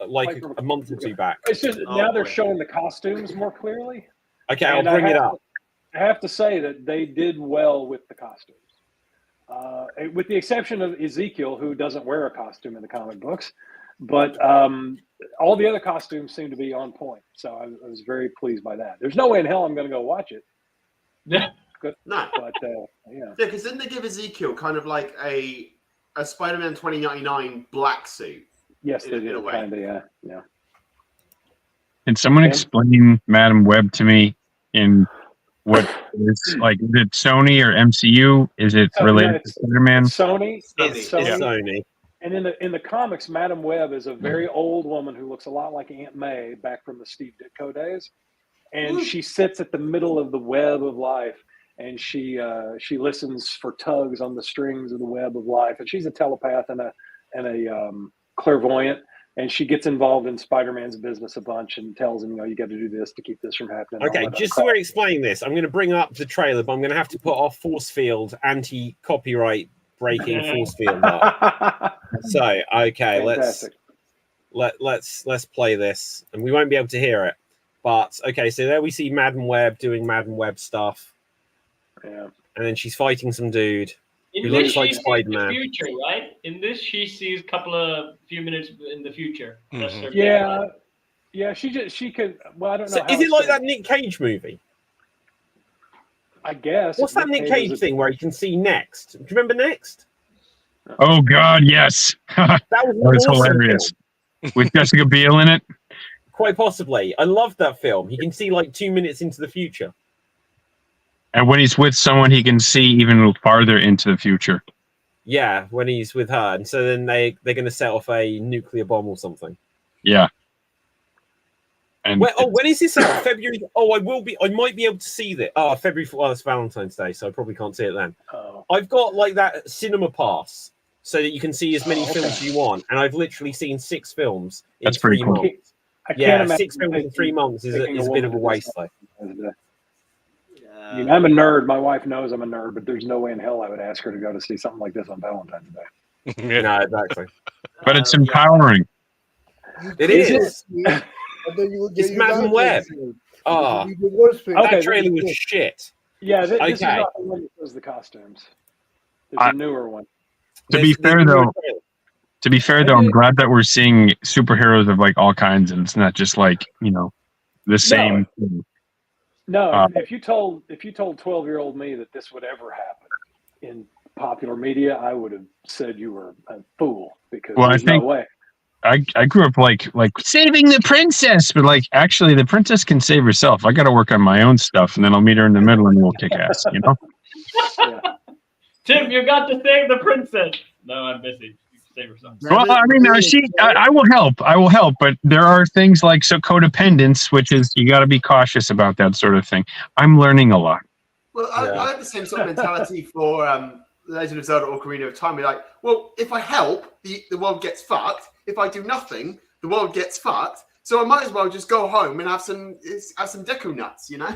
like a month or two back. It's just Oh, now they're boy. showing the costumes more clearly. Okay, I'll And bring it up. I have to say that they did well with the costumes, with the exception of Ezekiel, who doesn't wear a costume in the comic books. But all the other costumes seem to be on point. So I was very pleased by that. There's no way in hell I'm going to go watch it. Yeah. No. But yeah. Yeah, because didn't they give Ezekiel kind of like a Spider-Man 2099 black suit? Yes, they In a did. way. Kind of, yeah. Can someone Yeah. explain Madam Web to me in what it's like? Is it Sony or MCU? Is it related to Spider-Man? Sony. It's Sony. Sony. And in the comics, Madam Web is a very old woman who looks a lot like Aunt May back from the Steve Ditko days, and she sits at the middle of the web of life, and she listens for tugs on the strings of the web of life, and she's a telepath and a clairvoyant, and she gets involved in Spider-Man's business a bunch and tells him, you got to do this to keep this from happening. all Okay, that just crap. to explain this, I'm going to bring up the trailer, but I'm going to have to put our force field anti-copyright breaking force field up. So, okay, Fantastic. let's play this, and we won't be able to hear it. But okay, so there we see Madam Web doing Madam Web stuff, Yeah. and then she's fighting some dude. In Who this, looks like she sees Spider-Man. the future, right? In this, she sees a few minutes in the future. That's her Yeah. deadline. Yeah, she could. Well, I don't know. So how is it it's like gonna- that Nick Cage movie? I guess. What's if that Nick was Cage a- thing where you can see Next? Do you remember Next? Oh God, yes. That was, That was an awesome hilarious. film. With Jessica Biel in it. Quite possibly. I loved that film. He can see like 2 minutes into the future. And when he's with someone, he can see even farther into the future. Yeah, when he's with her, and so then they're going to set off a nuclear bomb or something. Yeah. And When is this out? February. Oh, I might be able to see that. Oh, February. Well, it's Valentine's Day, so I probably can't see it then. Oh. I've got like that cinema pass, so that you can see as many films as you want, and I've literally seen 6 films in That's pretty 3 cool. months. I can't Yeah, imagine 6 films in 3 months is a taking bit woman of a to waste, this though. I mean, I'm a nerd. My wife knows I'm a nerd, but there's no way in hell I would ask her to go to see something like this on Valentine's Day. No, exactly. but it's empowering. It is. And then you will get It's your Madam Valentine's Web. Day. Oh, You can be divorced for- Okay, that trailer was shit. Yeah, this is Okay. not the one that does the costumes. There's I- a newer one. To be fair, though, I'm glad that we're seeing superheroes of like all kinds, and it's not just like the same. thing. No, if you told 12-year-old me that this would ever happen in popular media, I would have said you were a fool because Well, I there's think- no way. I grew up like saving the princess, but like actually the princess can save herself. I got to work on my own stuff, and then I'll meet her in the middle, and we'll kick ass. Yeah. Tim, you got to save the princess. No, I'm busy. You can save yourself. Well, I mean, I will help. I will help, but there are things like codependence, which is you got to be cautious about that sort of thing. I'm learning a lot. Well, I have the same sort of mentality for Legend of Zelda: Ocarina of Time. We're like, well, if I help, the world gets fucked. if I do nothing, the world gets fucked. So I might as well just go home and have some deco nuts, you know.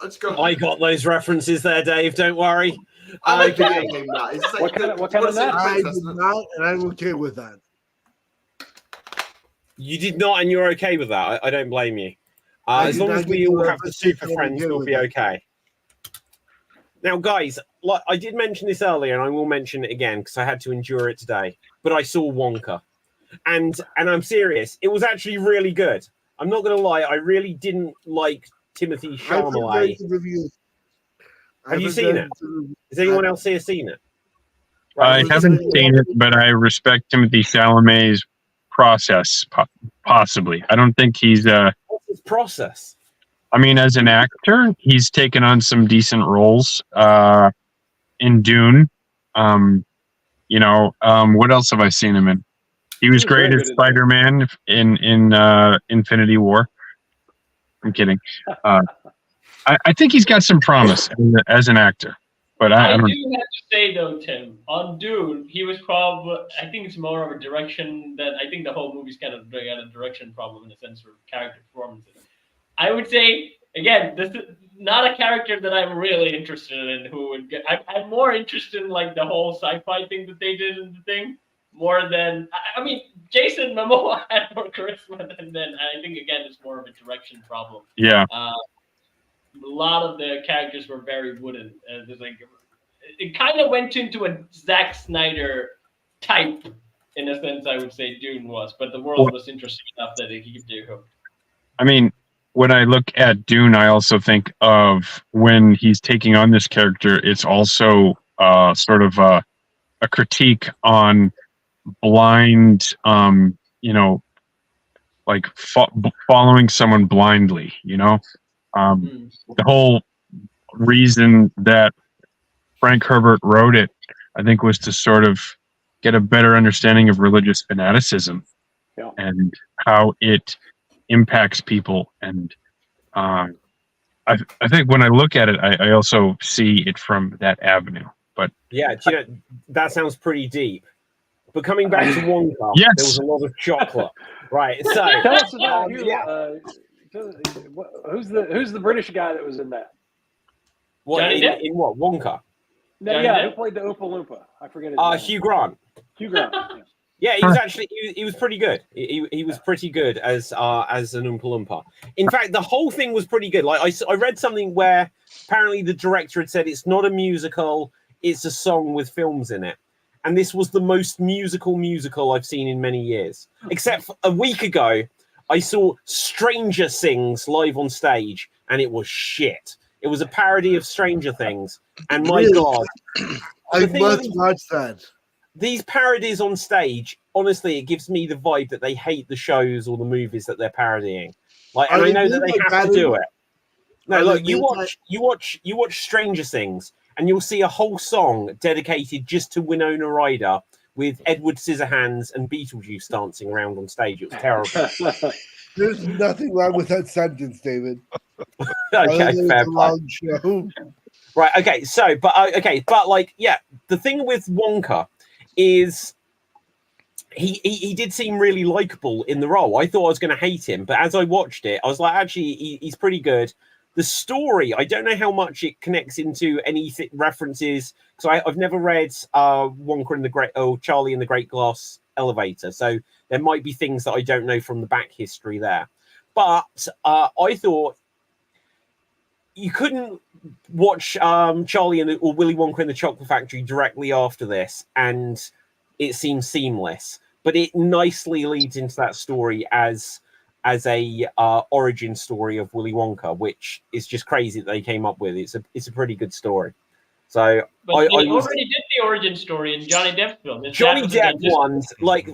Let's go. I got those references there, Dave. Don't worry. I'm Okay. a video game nut. It's just like What kind of nut? I did not, and I'm okay with that. You did not, and you're okay with that. I don't blame you. As did long not as get we the all have the references, super I'm friends, okay we'll with be that. okay. Now, guys, like I did mention this earlier, and I will mention it again because I had to endure it today. But I saw Wonka, and I'm serious. It was actually really good. I'm not gonna lie. I really didn't like Timothy I've heard Chalamet. very good reviews. Have you I've heard seen very it? good reviews. Has anyone else here seen it? I is haven't it- seen it, but I respect Timothy Chalamet's process, possibly. I don't think he's What's his process? I mean, as an actor, he's taken on some decent roles in Dune. What else have I seen him in? He was very great good as at Spider-Man in Infinity War. I'm kidding. I think he's got some promise as an actor, but I I don't. do have to say though, Tim, on Dune, he was probably. I think it's more of a direction that I think the whole movie's kind of got a direction problem in a sense for character performances. I would say again, this is not a character that I'm really interested in. Who would get? I'm more interested in like the whole sci-fi thing that they did in the thing, more than I mean, Jason Momoa had more charisma than I think again it's more of a direction problem. Yeah, A lot of the characters were very wooden. There's like it kind of went into a Zack Snyder type in a sense. I would say Dune was, but the world was interesting enough that he could do. I mean, when I look at Dune, I also think of when he's taking on this character. It's also sort of a critique on blind, like following someone blindly. The whole reason that Frank Herbert wrote it, I think, was to sort of get a better understanding of religious fanaticism and how it impacts people. And I think when I look at it, I also see it from that avenue. But Yeah, that sounds pretty deep. But coming back to Wonka, Yes. there was a lot of chocolate. Right, so Tell us about you. yeah. Who's the British guy that was in that? What, Johnny Depp? in what Wonka? No, Johnny yeah, Depp? who played the Oompa Loompa? I forget his name. Hugh Grant. Hugh Grant. Yeah. Yeah, he was actually he was pretty good. He was pretty good as an Oompa Loompa. In fact, the whole thing was pretty good. Like I read something where apparently the director had said it's not a musical, it's a song with films in it. And this was the most musical I've seen in many years. Except for a week ago, I saw Stranger Things live on stage, and it was shit. It was a parody of Stranger Things, and my Really? God, I the thing must with watch that. these parodies on stage, honestly, it gives me the vibe that they hate the shows or the movies that they're parodying. Like, and Are I they know that made they by have to Battle? do it. No, Are look, they you made watch Stranger Things, and you'll see a whole song dedicated just to Winona Ryder with Edward Scissorhands and Beetlejuice dancing around on stage. It was terrible. There's nothing wrong with that sentence, David. Okay, It's fair a play. long show. Right. Okay. So, but like, yeah, the thing with Wonka is he did seem really likable in the role. I thought I was going to hate him, but as I watched it, I was like, actually, he's pretty good. The story, I don't know how much it connects into any references, because I've never read Wonka and the Great, Charlie and the Great Glass Elevator, so there might be things that I don't know from the back history there. But I thought you couldn't watch Charlie or Willy Wonka in the Chocolate Factory directly after this, and it seems seamless. But it nicely leads into that story as a origin story of Willy Wonka, which is just crazy that they came up with. It's a pretty good story. So But they already did the origin story in Johnny Depp's film. His Johnny dad was a Depp dentist. ones, like,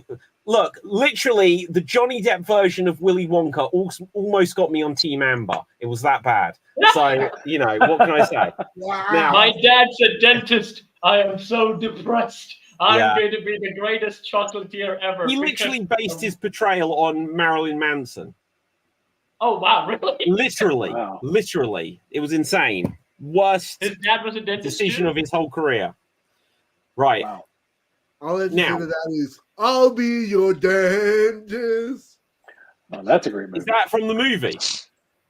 look, literally the Johnny Depp version of Willy Wonka almost got me on Team Amber. It was that bad. So, you know, what can I say? Now, My dad's a dentist. I am so depressed. I'm going to be the greatest chocolatier ever. he literally based his portrayal on Marilyn Manson. Oh, wow, really? Literally, Wow. literally. It was insane. Worst His dad was a dentist decision too? of his whole career. Right. Wow. All I have to Now- say to that is I'll be your dentist. Oh, that's a great movie. Is that from the movie?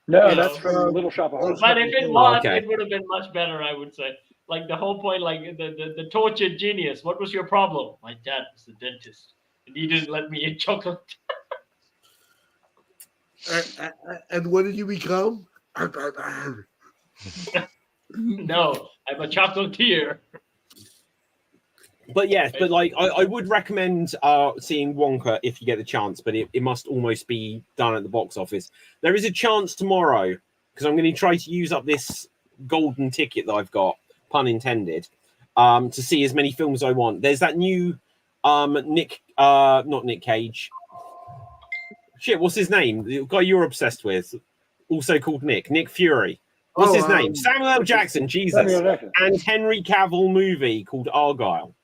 No, Yeah. that's from Little Shop of Horrors. But if it was, Okay. it would have been much better, I would say. Like the whole point, like the tortured genius. What was your problem? My dad was a dentist, and he didn't let me eat chocolate. And what did you become? No, I'm a chocolatier. But yes, but like I would recommend seeing Wonka if you get the chance, but it must almost be done at the box office. There is a chance tomorrow because I'm going to try to use up this golden ticket that I've got, pun intended, to see as many films as I want. There's that new not Nick Cage. Shit, what's his name? The guy you're obsessed with, also called Nick Fury. What's his name? Samuel L. Jackson, Jesus. Samuel Jackson. And Henry Cavill movie called Argyle.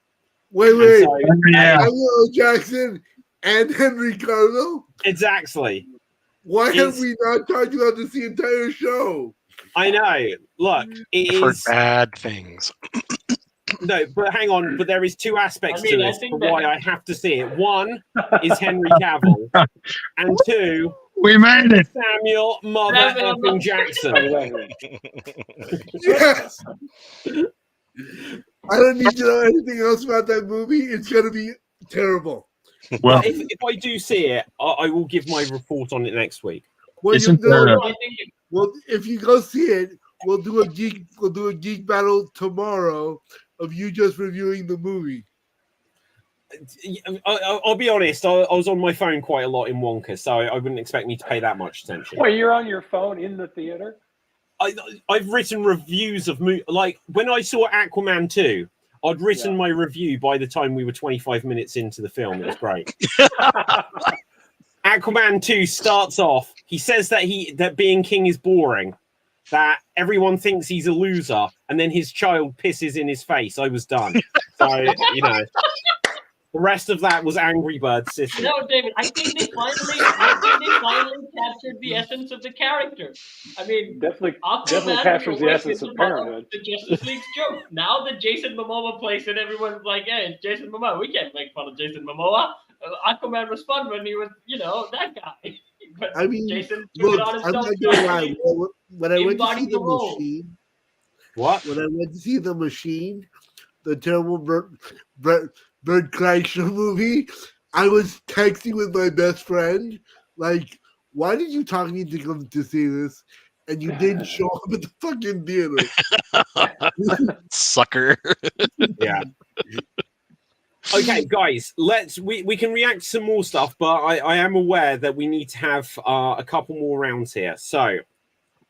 Wait. And so- Yeah. Samuel Jackson and Henry Cavill? Exactly. Why have It's- we not talked about this the entire show? I know. Look, it I've heard is bad things. no, but hang on. But there is two aspects I mean, to I this think for that- why I have to see it. One is Henry Cavill, and two, We made it. Samuel Mother Samuel effing Mother- Jackson. Exactly. Yes. I don't need to know anything else about that movie. It's gonna be terrible. Well, If I do see it, I will give my report on it next week. Well, Isn't there a- I think well, if you go see it, we'll do a geek battle tomorrow of you just reviewing the movie. I'll be honest. I was on my phone quite a lot in Wonka, so I wouldn't expect me to pay that much attention. Wait, you're on your phone in the theater? I've written reviews of like when I saw Aquaman 2, I'd written Yeah. my review by the time we were 25 minutes into the film. It was great. Aquaman 2 starts off, he says that being king is boring, that everyone thinks he's a loser, and then his child pisses in his face. I was done. So, you know, the rest of that was Angry Bird City. no, David. I think they finally captured the essence of the character. I mean, Definitely Aquaman captures the always essence hit of the bottom Parenthood. The Justice League's joke. Now that Jason Momoa plays it, everyone's like, "Hey, it's Jason Momoa. We can't make fun of Jason Momoa." Aquaman was fun when he was, that guy. But I mean, Jason took look, it on I'm himself. not gonna lie. When I went to see embodied the the role. machine, What? when I went to see the machine, the terrible Bert Kreischer movie, I was texting with my best friend, like, "Why did you talk me to come to see this?" And you didn't show up at the fucking theater. Sucker. Yeah. Okay, guys, we can react to some more stuff, but I am aware that we need to have a couple more rounds here. So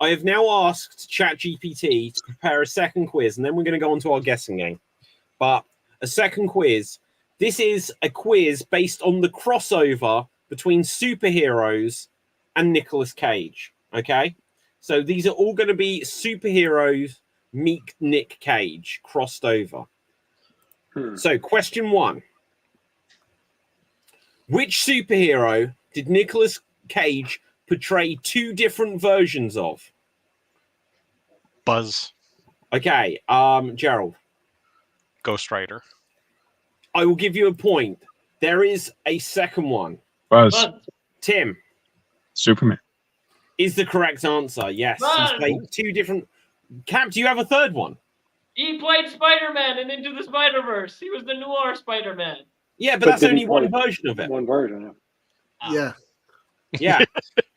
I have now asked ChatGPT to prepare a second quiz, and then we're going to go on to our guessing game. But a second quiz. This is a quiz based on the crossover between superheroes and Nicolas Cage. Okay, so these are all going to be superheroes meet Nick Cage crossed over. So, question 1. Which superhero did Nicolas Cage portray 2 different versions of? Buzz. Okay, Gerald. Ghost Rider. I will give you a point. There is a second one. Buzz. But Tim Superman. is the correct answer. Yes, he's Buzz! played 2 different. Cap, do you have a third one? he played Spider-Man in Into the Spider-Verse. He was the noir Spider-Man. Yeah, but But that's did he only one play- version of it. One version. Yeah. Yeah.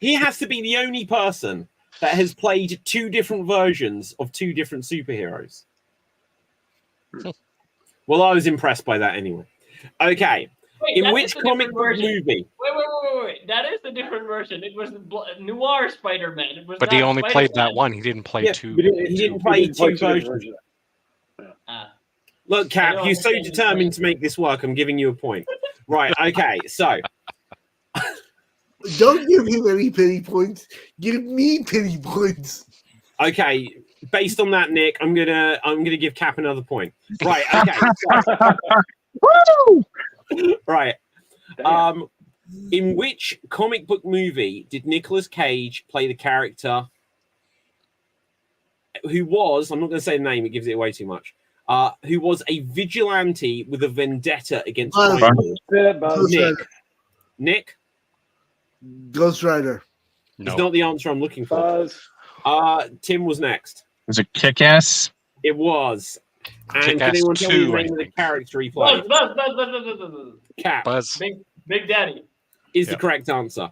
He has to be the only person that has played 2 different versions of 2 different superheroes. Well, I was impressed by that anyway. Okay. Wait, In that which is the comic different book version. movie? Wait. That is the different version. It was the noir Spider-Man. It was But he not only played that Spider-Man. one. He didn't play Yeah, two. He didn't play He didn't 2 different versions. Ah. Look, I Cap, know, you're I'm so saying determined to make this work. I'm giving you a point. Right. Okay. So, Don't give him any pity points. Give me pity points. okay. Based on that, Nick, I'm gonna give Cap another point. Right. Okay. So, right. Damn. In which comic book movie did Nicolas Cage play the character who was, I'm not going to say the name, it gives it away too much, who was a vigilante with a vendetta against Buzz. crime lords. Yeah, Buzz. Ghost Nick. Rider. Nick Ghost Rider. is No. not the answer I'm looking for. Buzz. Tim was next. Was it Kick-Ass? It was. And can Kick-Ass anyone tell me 2, the I name of the think. character he Buzz, played? Buzz. Cap Buzz. Big Daddy. is the Yep. correct answer.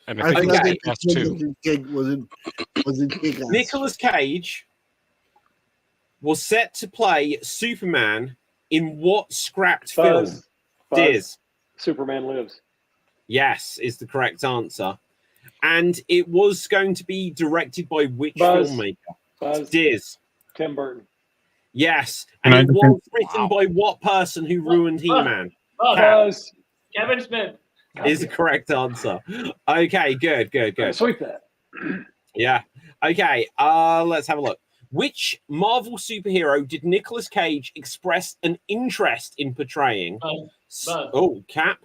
And I I think forgot Okay. that Kick-Ass the 2. kid wasn't Kick-Ass. Nicolas Cage was set to play Superman in what scrapped film? Buzz. Buzz. Diz. Superman Lives. Yes, is the correct answer. And it was going to be directed by which Buzz. filmmaker? Buzz. Diz. Tim Burton. Yes. Can And I it just- was written by what person who ruined He-Man? Buzz. Kevin Smith. Is the correct answer. Okay, good. Sweep that. Yeah. Okay, let's have a look. Which Marvel superhero did Nicolas Cage express an interest in portraying? Buzz. Oh, Cap.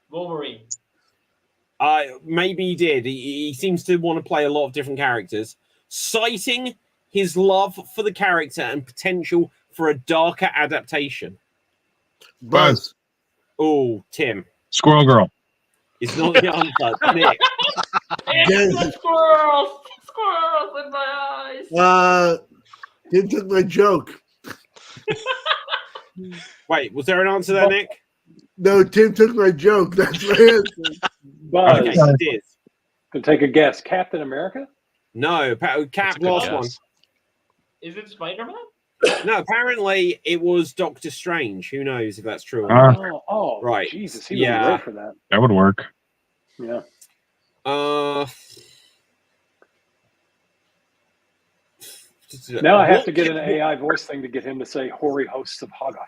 Wolverine. Maybe he did. He seems to want to play a lot of different characters, citing his love for the character and potential for a darker adaptation. Buzz. Oh, Tim. Squirrel Girl. It's not the answer. Nick. It's the squirrels. Squirrels in my eyes. Tim took my joke. Wait, was there an answer there, Nick? No, Tim took my joke. That's my answer. Buzz. Okay, it is. Can take a guess. Captain America? No, Cap, That's a good last guess. one. Is it Spider-Man? No, apparently it was Doctor Strange. Who knows if that's true or not? Right. Jesus, he Yeah. was right for that. That would work. Yeah. Now I have what to get an ca- AI voice thing to get him to say "hoary hosts of Hoggoth."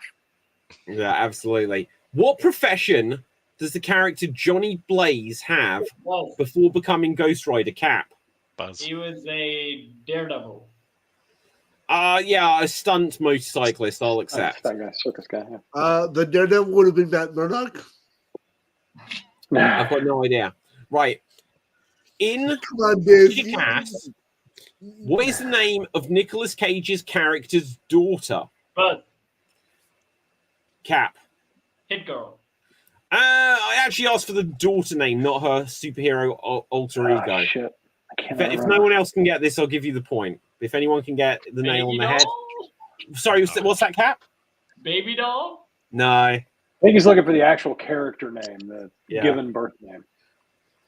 Yeah, absolutely. What profession does the character Johnny Blaze have Buzz. before becoming Ghost Rider? Cap. Buzz. He was a daredevil. Yeah, a stunt motorcyclist. I'll accept. That guy, circus guy. Yeah. The Daredevil would have been Matt Murdock. I've got no idea. Right. In Come on, Biz. Kick-Ass, what is the name of Nicolas Cage's character's daughter? Buzz. Cap. Hit Girl. I actually asked for the daughter name, not her superhero alter ego. Ah, shit. I can't If no one else can get this, I'll give you the point. If anyone can get the nail on Baby the head. doll? Sorry, what's that, Cap? Baby doll? No. I think he's looking for the actual character name, the Yeah. given birth name.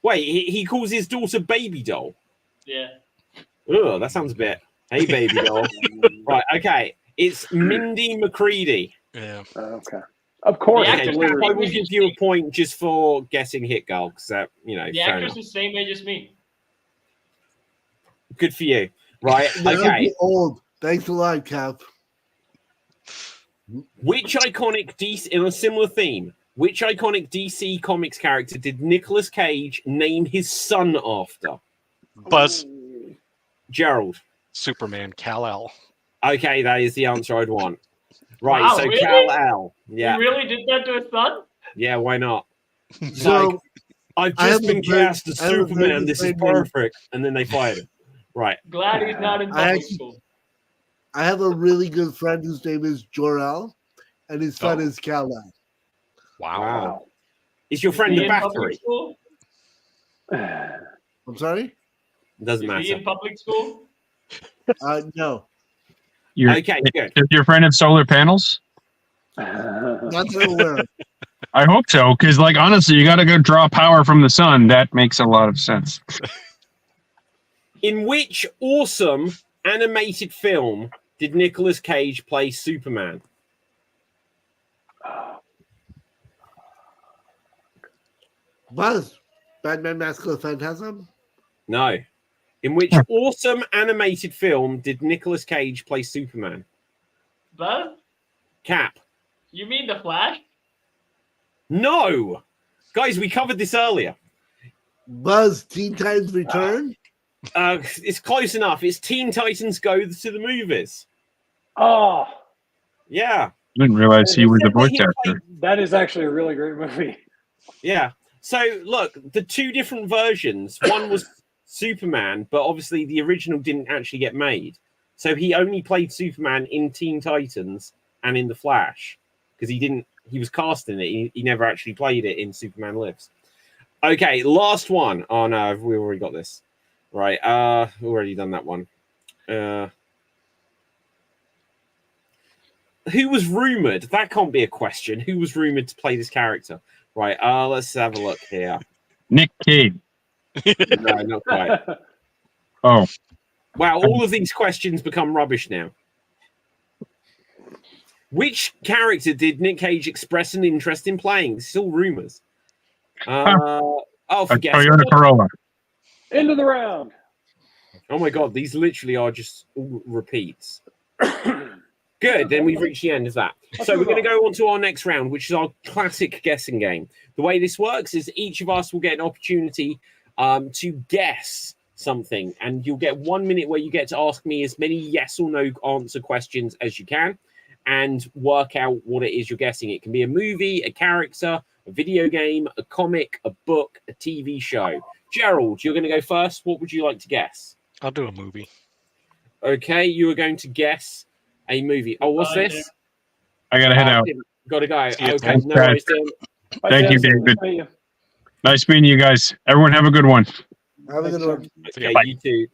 Wait, he calls his daughter Baby Doll. Yeah. Ugh, that sounds a bit. Hey, Baby Doll. Right, okay. It's Mindy McCready. Yeah. Okay. Of course. The Okay, actress- Cap, I will give you a point just for guessing Hit Girl, because that, The fair actress enough. is same age as me. Good for you. Right, Now okay. you're old. Thanks a lot, Cap. Which iconic DC, in a similar theme, which iconic DC Comics character did Nicolas Cage name his son after? Buzz. Gerald. Superman. Kal-El. Okay, that is the answer I'd want. Right, Wow, so really? Kal-El. Yeah, He really did that to his son? yeah, why not? So I've I just have a been very- cast as I have a very Superman. This is good friend. perfect. And then they fired him. Right. Glad he's not in I public actually- school. I have a really good friend whose name is Jor-El, and his son Oh. is Kal-El. Wow. Wow. Is your Is friend he a in public battery? school? I'm sorry? Doesn't Is he in matter. public school? No. You're, Okay, good. Does your friend have solar panels? Not that I'm aware of. I hope so, because honestly, you got to go draw power from the sun. That makes a lot of sense. In which awesome animated film did Nicolas Cage play Superman? Buzz. Batman Mask of the Phantasm? No. In which awesome animated film did Nicolas Cage play Superman? Buzz? Cap. You mean the Flash? No. Guys, we covered this earlier. Buzz, Teen Titans Return? It's close enough. It's Teen Titans Go to the Movies. Oh, Yeah. I didn't realize he was the voice He played- actor. that is actually a really great movie. Yeah. So look, the two different versions. One was Superman, but obviously the original didn't actually get made. So he only played Superman in Teen Titans and in The Flash, because he was cast in it. He never actually played it in Superman Lives. Okay, last one. Oh no, we've already got this. Right, we've already done that one. Who was rumored? That can't be a question. Who was rumored to play this character? Right, let's have a look here. Nick Cage. No, not quite. Oh, Wow, all of these questions become rubbish now. Which character did Nick Cage express an interest in playing? This is all rumors. Oh, forget Toyota it. Corolla. End of the round. Oh my god, these literally are just all repeats. Good, then we've reached the end of that. So we're going to go on to our next round, which is our classic guessing game. The way this works is each of us will get an opportunity to guess something, and you'll get 1 minute where you get to ask me as many yes or no answer questions as you can and work out what it is you're guessing. It can be a movie, a character, a video game, a comic, a book, a TV show. Gerald, you're going to go first. What would you like to guess? I'll do a movie. Okay, you are going to guess a movie. Oh, what's this? I gotta head out. Gotta go. See you, Okay, Tim. no worries, Tim. Bye, Thank you, Tim. David. Nice meeting you guys. Everyone have a good one. Have a good one. Okay, Bye. you too.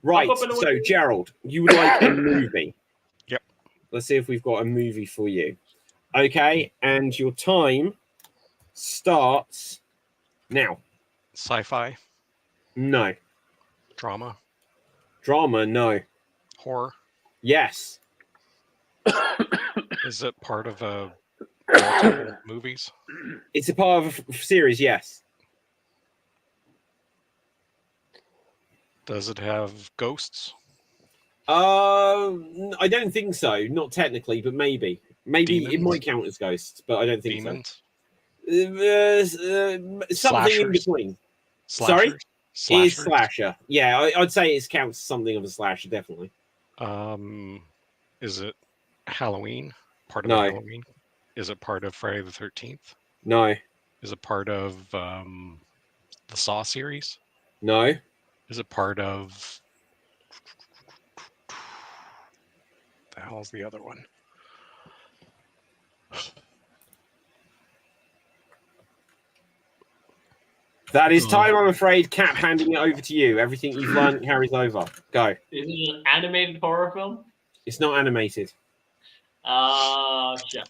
Right, so Gerald, you would like a movie. Yep. Let's see if we've got a movie for you. Okay, and your time starts now. Sci-fi, No. drama, Drama, no. horror. Yes. Is it part of a multiple movies? It's a part of a series, yes. Does it have ghosts? I don't think so. Not technically, but maybe. Maybe it Demons? might count as ghosts, but I don't think Demons? so. Something in Slashers? between. Slashers? Sorry? It is slasher. Yeah, I'd say it counts as something of a slasher, definitely. Is it Halloween? Part of No. Halloween? Is it part of Friday the 13th? No. Is it part of the Saw series? No. Is it part of the hell's the other one? That is time, I'm afraid. Cap, handing it over to you. Everything you've learned carries over. Go. Is it an animated horror film? It's not animated. Shit.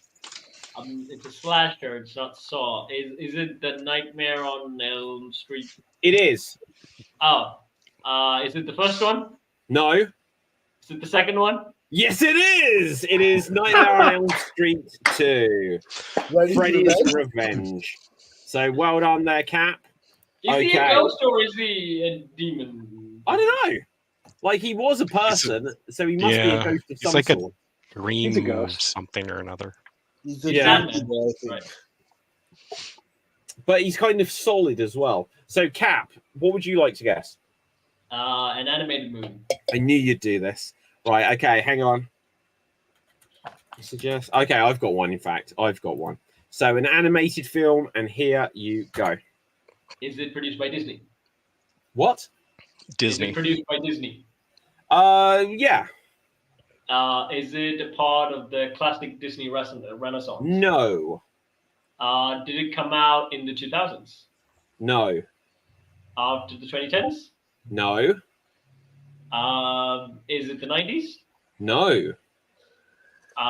It's a slasher. It's not Saw. Is it the Nightmare on Elm Street? It is. Oh. Is it the first one? No. Is it the second one? Yes, it is. It is Nightmare on Elm Street 2. Freddy's Revenge. So well done there, Cap. Is he a ghost or is he a demon? I don't know. Like, he was a person, so he must be a ghost of he's some like a sort. green He's a ghost. something or another. Yeah. Right. But he's kind of solid as well. So, Cap, what would you like to guess? An animated movie. I knew you'd do this. Right, okay, hang on. Suggest. Okay, I've got one, in fact. I've got one. So, an animated film, and here you go. Is it produced by Disney? What? Disney. Is it produced by Disney? Yeah. Is it a part of the classic Disney Renaissance? No. Did it come out in the 2000s? No. After the 2010s? No. Is it the 90s? No.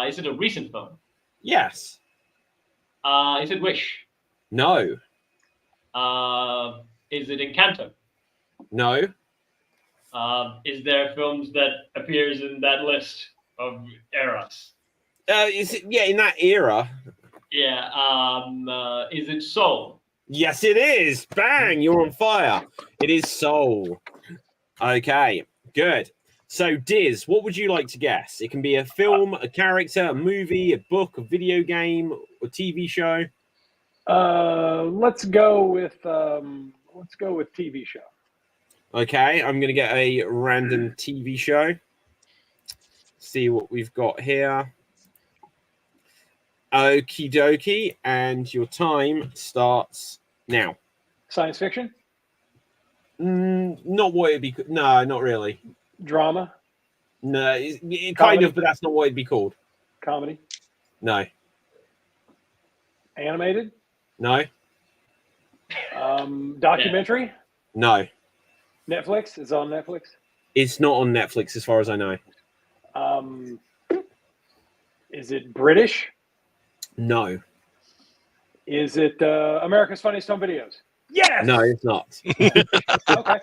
Is it a recent film? Yes. Is it Wish? No. Is it Encanto? No. Is there films that appears in that list of eras? Is it, yeah, in that era. Yeah. Is it Soul? Yes, it is. Bang! You're on fire. It is Soul. Okay, good. So, Diz, what would you like to guess? It can be a film, a character, a movie, a book, a video game, a TV show. Let's go with TV show. Okay, I'm going to get a random TV show. See what we've got here. Okie dokie, and your time starts now. Science fiction? Not what it'd be. No, not really. Drama? No, it kind Comedy? of, but that's not what it'd be called. Comedy? No. Animated? No. Documentary? No. Netflix? Is it on Netflix? It's not on Netflix as far as I know. Is it British? No. Is it America's Funniest Home Videos? Yes. No, it's not. Okay.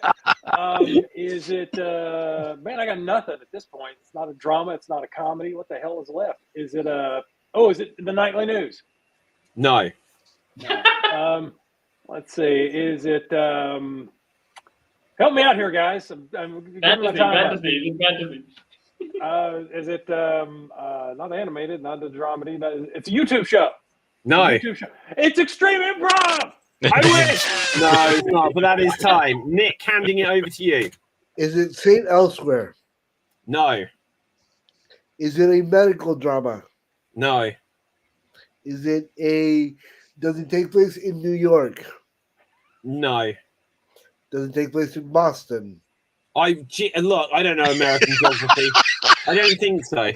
Is it? Man, I got nothing at this point. It's not a drama. It's not a comedy. What the hell is left? Is it a? Oh, is it the nightly news? No. No. Let's see. Is it? Help me out here, guys. I'm giving my time up. Fantasy. Is it not animated, not the dramedy? It's a YouTube show. No. YouTube show. It's Extreme Improv. I wish. No, it's not. But that is time. Nick, handing it over to you. Is it Saint Elsewhere? No. Is it a medical drama? No. Is it a? Does it take place in New York? No. Does it take place in Boston? Look, I don't know American geography. I don't think so.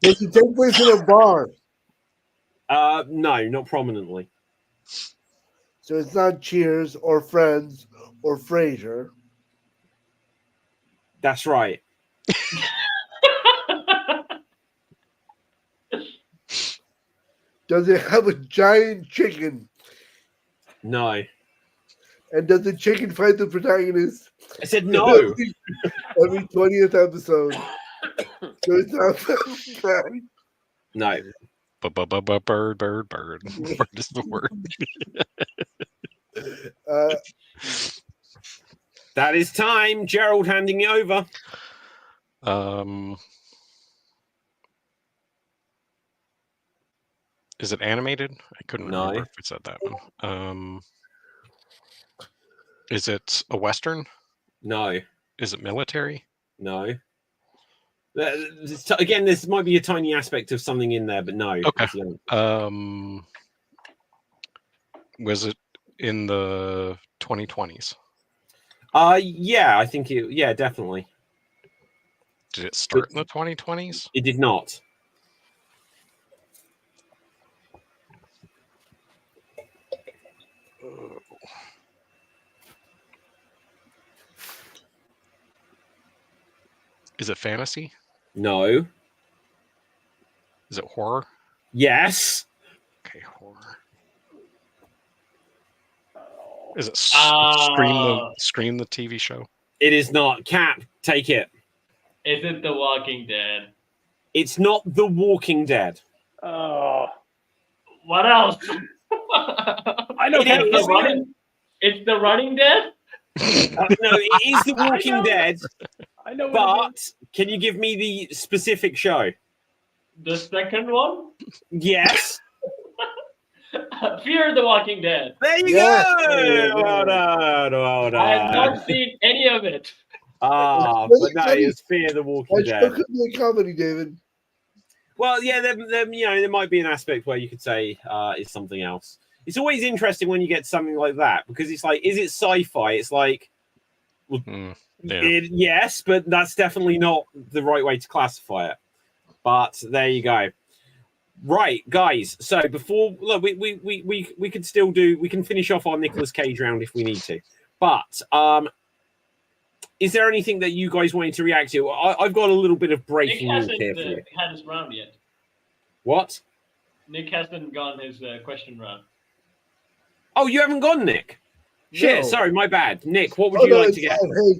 Does it take place in a bar? No, not prominently. So it's not Cheers or Friends or Frasier. That's right. Does it have a giant chicken? No. And does the chicken fight the protagonist? I said no. Every 20th episode. So it's not bad. No. Bird. Bird is the word. That is time. Gerald handing it over. Is it animated? I couldn't No. remember if it said that one. Is it a Western? No. Is it military? No. Again, this might be a tiny aspect of something in there, but no. Okay. Was it in the 2020s? Yeah, I think it. Yeah, definitely. Did it start in the 2020s? It did not. Is it fantasy? No. Is it horror? Yes. Okay, horror. Is it Scream the TV show? It is not. Cap, take it. Is it The Walking Dead? It's not The Walking Dead. Oh, What else? I know. It's The Running Dead? No, it is The Walking Dead. I know. But can you give me the specific show? The second one? Yes. Fear the Walking Dead. There you Yes. go. Well done. Well I have done. not seen any of it. But no, it's Fear the Walking That Dead. show could be a comedy, David. Well, yeah, there might be an aspect where you could say it's something else. It's always interesting when you get something like that because it's like, is it sci-fi? It's like, well, yes, but that's definitely not the right way to classify it. But there you go. Right, guys. So before look, we could still we can finish off our Nicolas Cage round if we need to. But is there anything that you guys wanted to react to? I've got a little bit of breaking news Nick here for you. hasn't had his round yet. What? Nick hasn't gone his question round. Oh, you haven't gone, Nick. Shit, No. sorry, my bad. Nick, what would you like to guess? What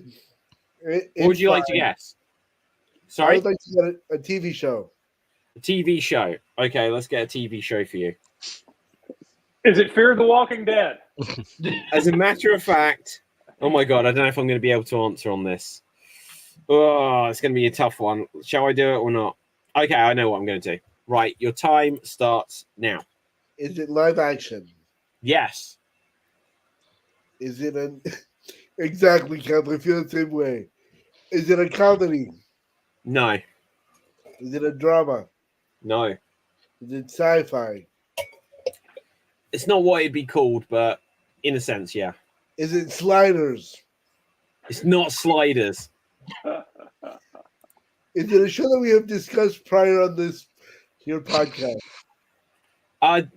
What would you like to guess? Sorry? I would like to get a TV show. A TV show. Okay, let's get a TV show for you. Is it Fear the Walking Dead? As a matter of fact, oh my god, I don't know if I'm going to be able to answer on this. Oh, it's going to be a tough one. Shall I do it or not? Okay, I know what I'm going to do. Right, your time starts now. Is it live action? Yes. Is it an exactly, Cap? I feel the same way. Is it a comedy? No. Is it a drama? No. Is it sci-fi? It's not what it'd be called, but in a sense, yeah. Is it Sliders? It's not Sliders. Is it a show that we have discussed prior on this Your podcast.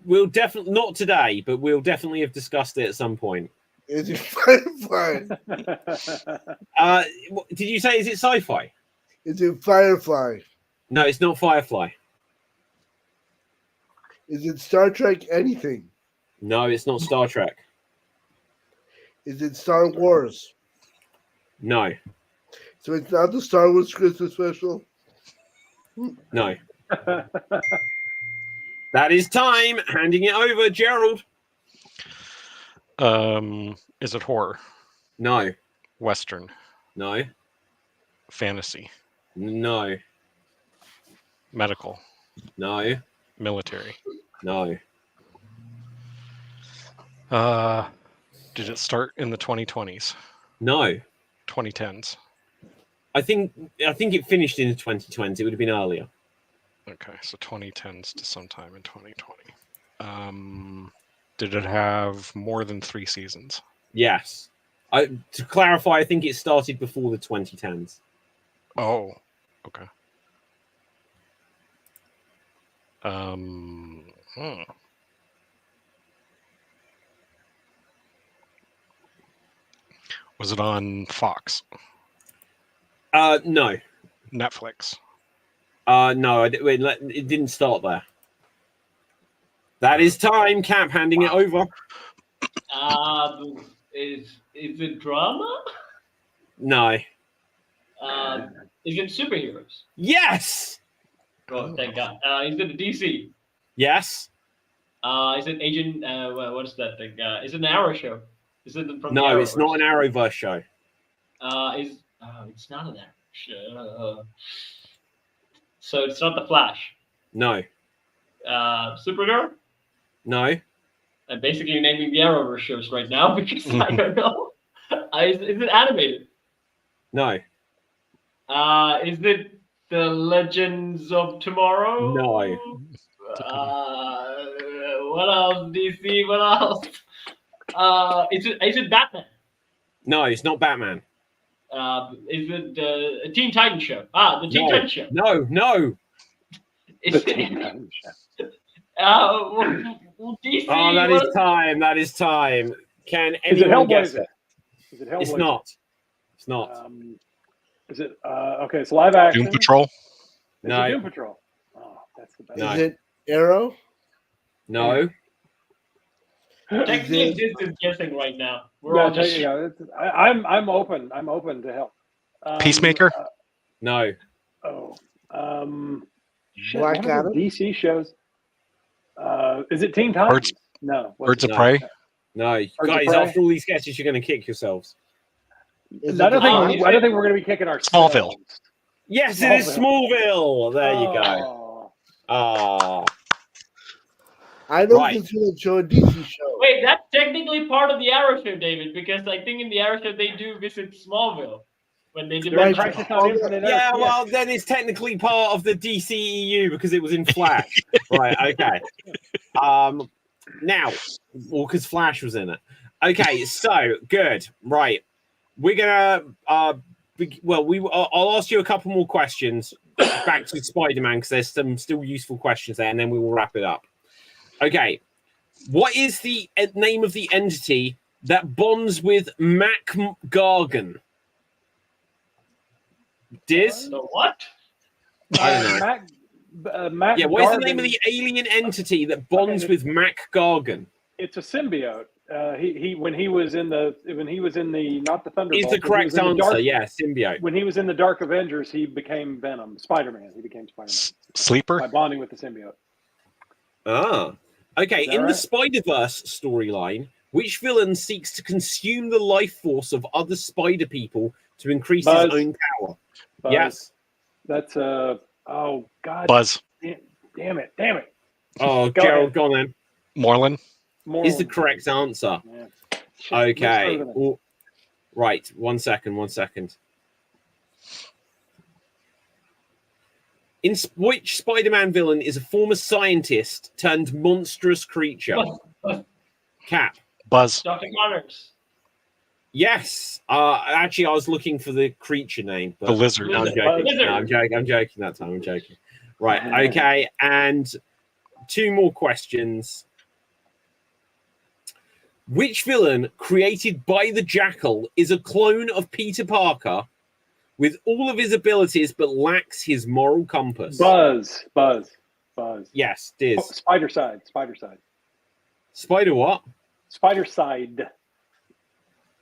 We'll definitely not today, but we'll definitely have discussed it at some point. Is it Firefly? Did you say is it sci-fi? Is it Firefly? No, it's not Firefly. Is it Star Trek anything? No, it's not Star Trek. Is it Star Wars? No, So it's not the Star Wars Christmas special? no. That is time. Handing it over, Gerald. Is it horror? No, Western? no, Fantasy? no, Medical? no, Military? no. Did it start in the 2020s? No. 2010s? I think it finished in 2020. It would have been earlier. Okay, so 2010s to sometime in 2020. Did it have more than 3 seasons? Yes. To clarify, I think it started before the 2010s. Oh, okay. Was it on Fox? No. Netflix? No, it didn't start there. That is time. Cap handing it over. Is it drama? No. Is it superheroes? Yes. Oh, thank God. Is it DC? Yes. Is it Agent? What's that thing? Is it an Arrow show? Is it from? No, the it's not an Arrowverse show. It's not an Arrow show. So it's not the Flash. No. Supergirl. No. I'm basically naming the Arrowverse shows right now because I don't know. Is it animated? No. Is it the Legends of Tomorrow? No. What else? DC. What else? Is it Batman? No, it's not Batman. Is it a Teen Titans show? The Teen Titans show. No. Is The it, Teen Titans show. DC. Oh, that is time. That is time. Can Is it anyone guess Hellblazer? it? Is it Hellblazer? It's not. It's not. Is it okay? It's live action. Doom Patrol? Is No. it Doom Patrol? Oh, that's the best. No. Is it Arrow? No. Technically, this is guessing right now. We're Yeah, all just. I'm open. I'm open to help. Peacemaker? No. Shit, Black one of the Adam? DC shows. Is it Teen Titans? No. Birds of No. Prey? No. of Guys, Prey? after all these guesses, you're going to kick yourselves. Is I it don't the think. Flash? I don't think we're going to be kicking our Smallville. Yes, it is Smallville. There you go. Oh. Ah. I don't Right. consider it show a DC show. Wait, that's technically part of the Arrow show, David, because I think in the Arrow show they do visit Smallville when they They're in demand. Crisis on Infinite Earth. Yeah, well, then it's technically part of the DCEU because it was in Flash. Right, okay. Now, well, because Flash was in it. Okay, so, good. Right. We're going to, I'll ask you a couple more questions back to Spider-Man because there's some still useful questions there, and then we will wrap it up. Okay. What is the name of the entity that bonds with Mac Gargan? Diz? The what? I don't know. Matt Yeah, what is the Gargan- name of the alien entity that bonds with Mac Gargan? It's a symbiote. He when he was in the not the Thunderbolts. Is the when he correct was in the answer? Dark- Yeah, symbiote. When he was in the Dark Avengers, he became Venom. Spider-Man. He became Spider-Man by Sleeper? bonding with the symbiote. Ah. Okay, Is that in the right? Spider-Verse storyline, which villain seeks to consume the life force of other spider people to increase Buzz. his own power? Buzz. Yes. That's oh god. Buzz? Damn it. Oh, Go Gerald, ahead. go on then. Moreland? More Is the correct answer. Yeah. Shit, Okay. looks further. Well, right. One second. Which Spider-Man villain is a former scientist turned monstrous creature? Cap. Buzz? Dr. Connors. Yes. Actually, I was looking for the creature name. But The Lizard? No, I'm Lizard. joking. Lizard. No, I'm joking. I'm joking that time. I'm joking. Right. Okay. And 2 more questions. Which villain created by the Jackal is a clone of Peter Parker with all of his abilities but lacks his moral compass? Buzz. Yes, Diz. Spider side. Spider what? Spider side.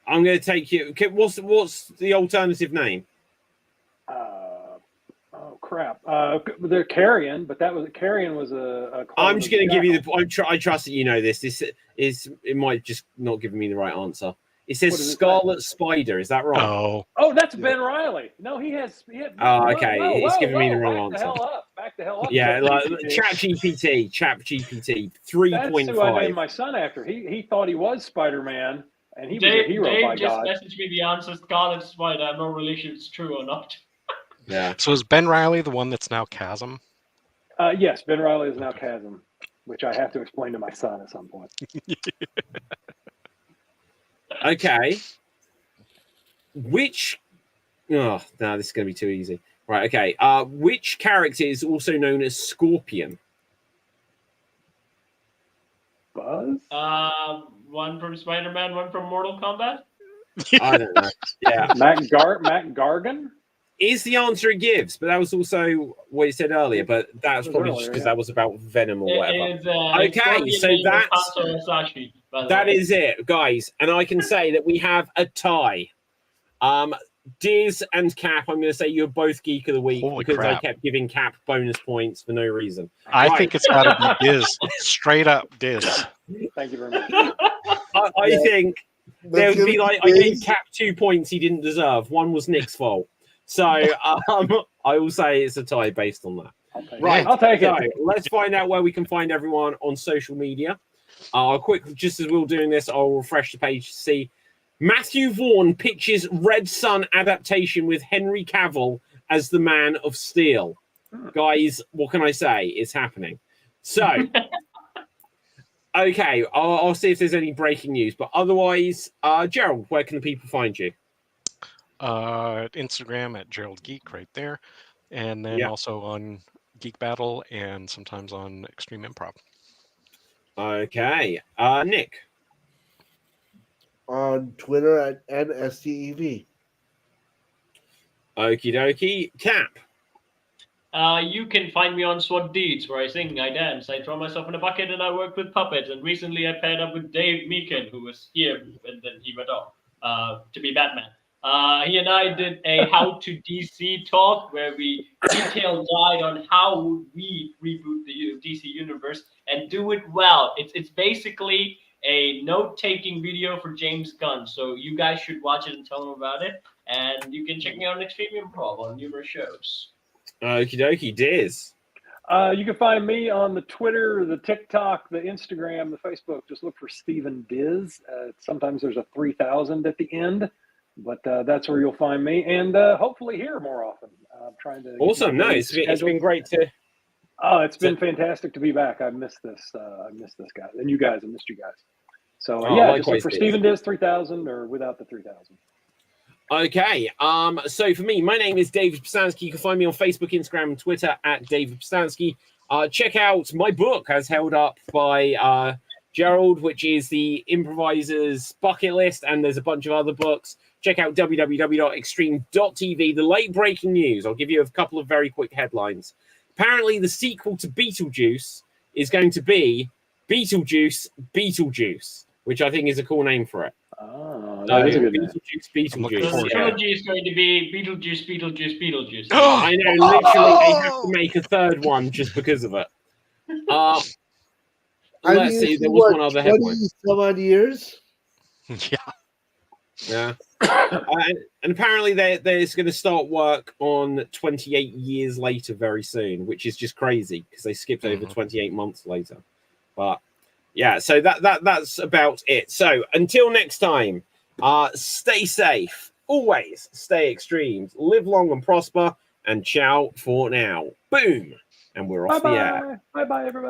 I'm going to take you. Okay, what's the alternative name? Oh crap! They're Carrion, but Carrion was a I'm just going to give you the. I trust that you know this. This is. It might just not give me the right answer. It says Scarlet Spider. Is that right? Oh, that's Ben Riley. No, he has. Oh, okay. It's giving me the wrong answer. Back the hell up. Yeah, like Chat GPT 3.5. That's who I named my son after. He thought he was Spider-Man, and he was a hero by just God. messaged me the answer, Scarlet Spider. I'm not really sure if it's true or not. Yeah. So is Ben Riley the one that's now Chasm? Yes, Ben Riley is now Chasm, which I have to explain to my son at some point. Okay. Which? Oh no, this is going to be too easy. Right. Okay. Which character is also known as Scorpion? Buzz? One from Spider-Man, one from Mortal Kombat. I don't know. Yeah. Matt Gargan? Is the answer it gives, but that was also what he said earlier. But that was probably just earlier, because yeah. that was about Venom or whatever. Okay, so that is it, guys. And I can say that we have a tie. Diz and Cap, I'm going to say you're both Geek of the Week because crap. I kept giving Cap bonus points for no reason. I think it's got to be Diz. Straight up Diz. Thank you very much. I think there would be like I gave Cap 2 points he didn't deserve. One was Nick's fault. So I will say it's a tie based on that. Right, I'll take so it. let's find out where we can find everyone on social media. Just as we're doing this, I'll refresh the page to see Matthew Vaughn pitches Red Sun adaptation with Henry Cavill as the Man of Steel. Guys, what can I say? It's happening. So, okay, I'll see if there's any breaking news. But otherwise, Gerald, where can the people find you? Instagram at Gerald Geek right there. And then also on Geek Battle and sometimes on Extreme Improv. Okay. Nick? On Twitter at NSTEV. Okie dokie. Cap? You can find me on SWAT Deeds, where I sing, I dance, I throw myself in a bucket, and I work with puppets. And recently I paired up with Dave Meekin, who was here, and then he went off to be Batman. He and I did a How to DC talk where we detailed guide on how we reboot the DC universe and do it well. It's basically a note-taking video for James Gunn, so you guys should watch it and tell him about it. And you can check me out on Extreme Improv on numerous shows. Okie dokie. Diz? You can find me on the Twitter, the TikTok, the Instagram, the Facebook. Just look for Steven Diz. Sometimes there's a 3000 at the end. But that's where you'll find me, and hopefully here more often. I'm trying to. Awesome, no, it's been great to. Oh, it's been fantastic to be back. I missed this. I missed this guy, and you guys. I missed you guys. So just look for Steven Diz 3000 or without the 3000. Okay. So for me, my name is David Pstansky. You can find me on Facebook, Instagram, and Twitter at David Pstansky. Check out my book, as held up by Gerald, which is the Improviser's Bucket List, and there's a bunch of other books. Check out www.extreme.tv. The late breaking news. I'll give you a couple of very quick headlines. Apparently, the sequel to Beetlejuice is going to be Beetlejuice, which I think is a cool name for it. Oh, that is a good name. Beetlejuice. The trilogy is going to be Beetlejuice. I know, literally, they have to make a third one just because of it. Let's see, there was one other headline. 20-some odd years? Yeah. And apparently they're going to start work on 28 years later very soon, which is just crazy because they skipped over 28 months later. But yeah, so that's about it. So until next time, stay safe, always stay extreme, live long and prosper, and ciao for now. Boom. And we're off the air. Bye-bye, everybody.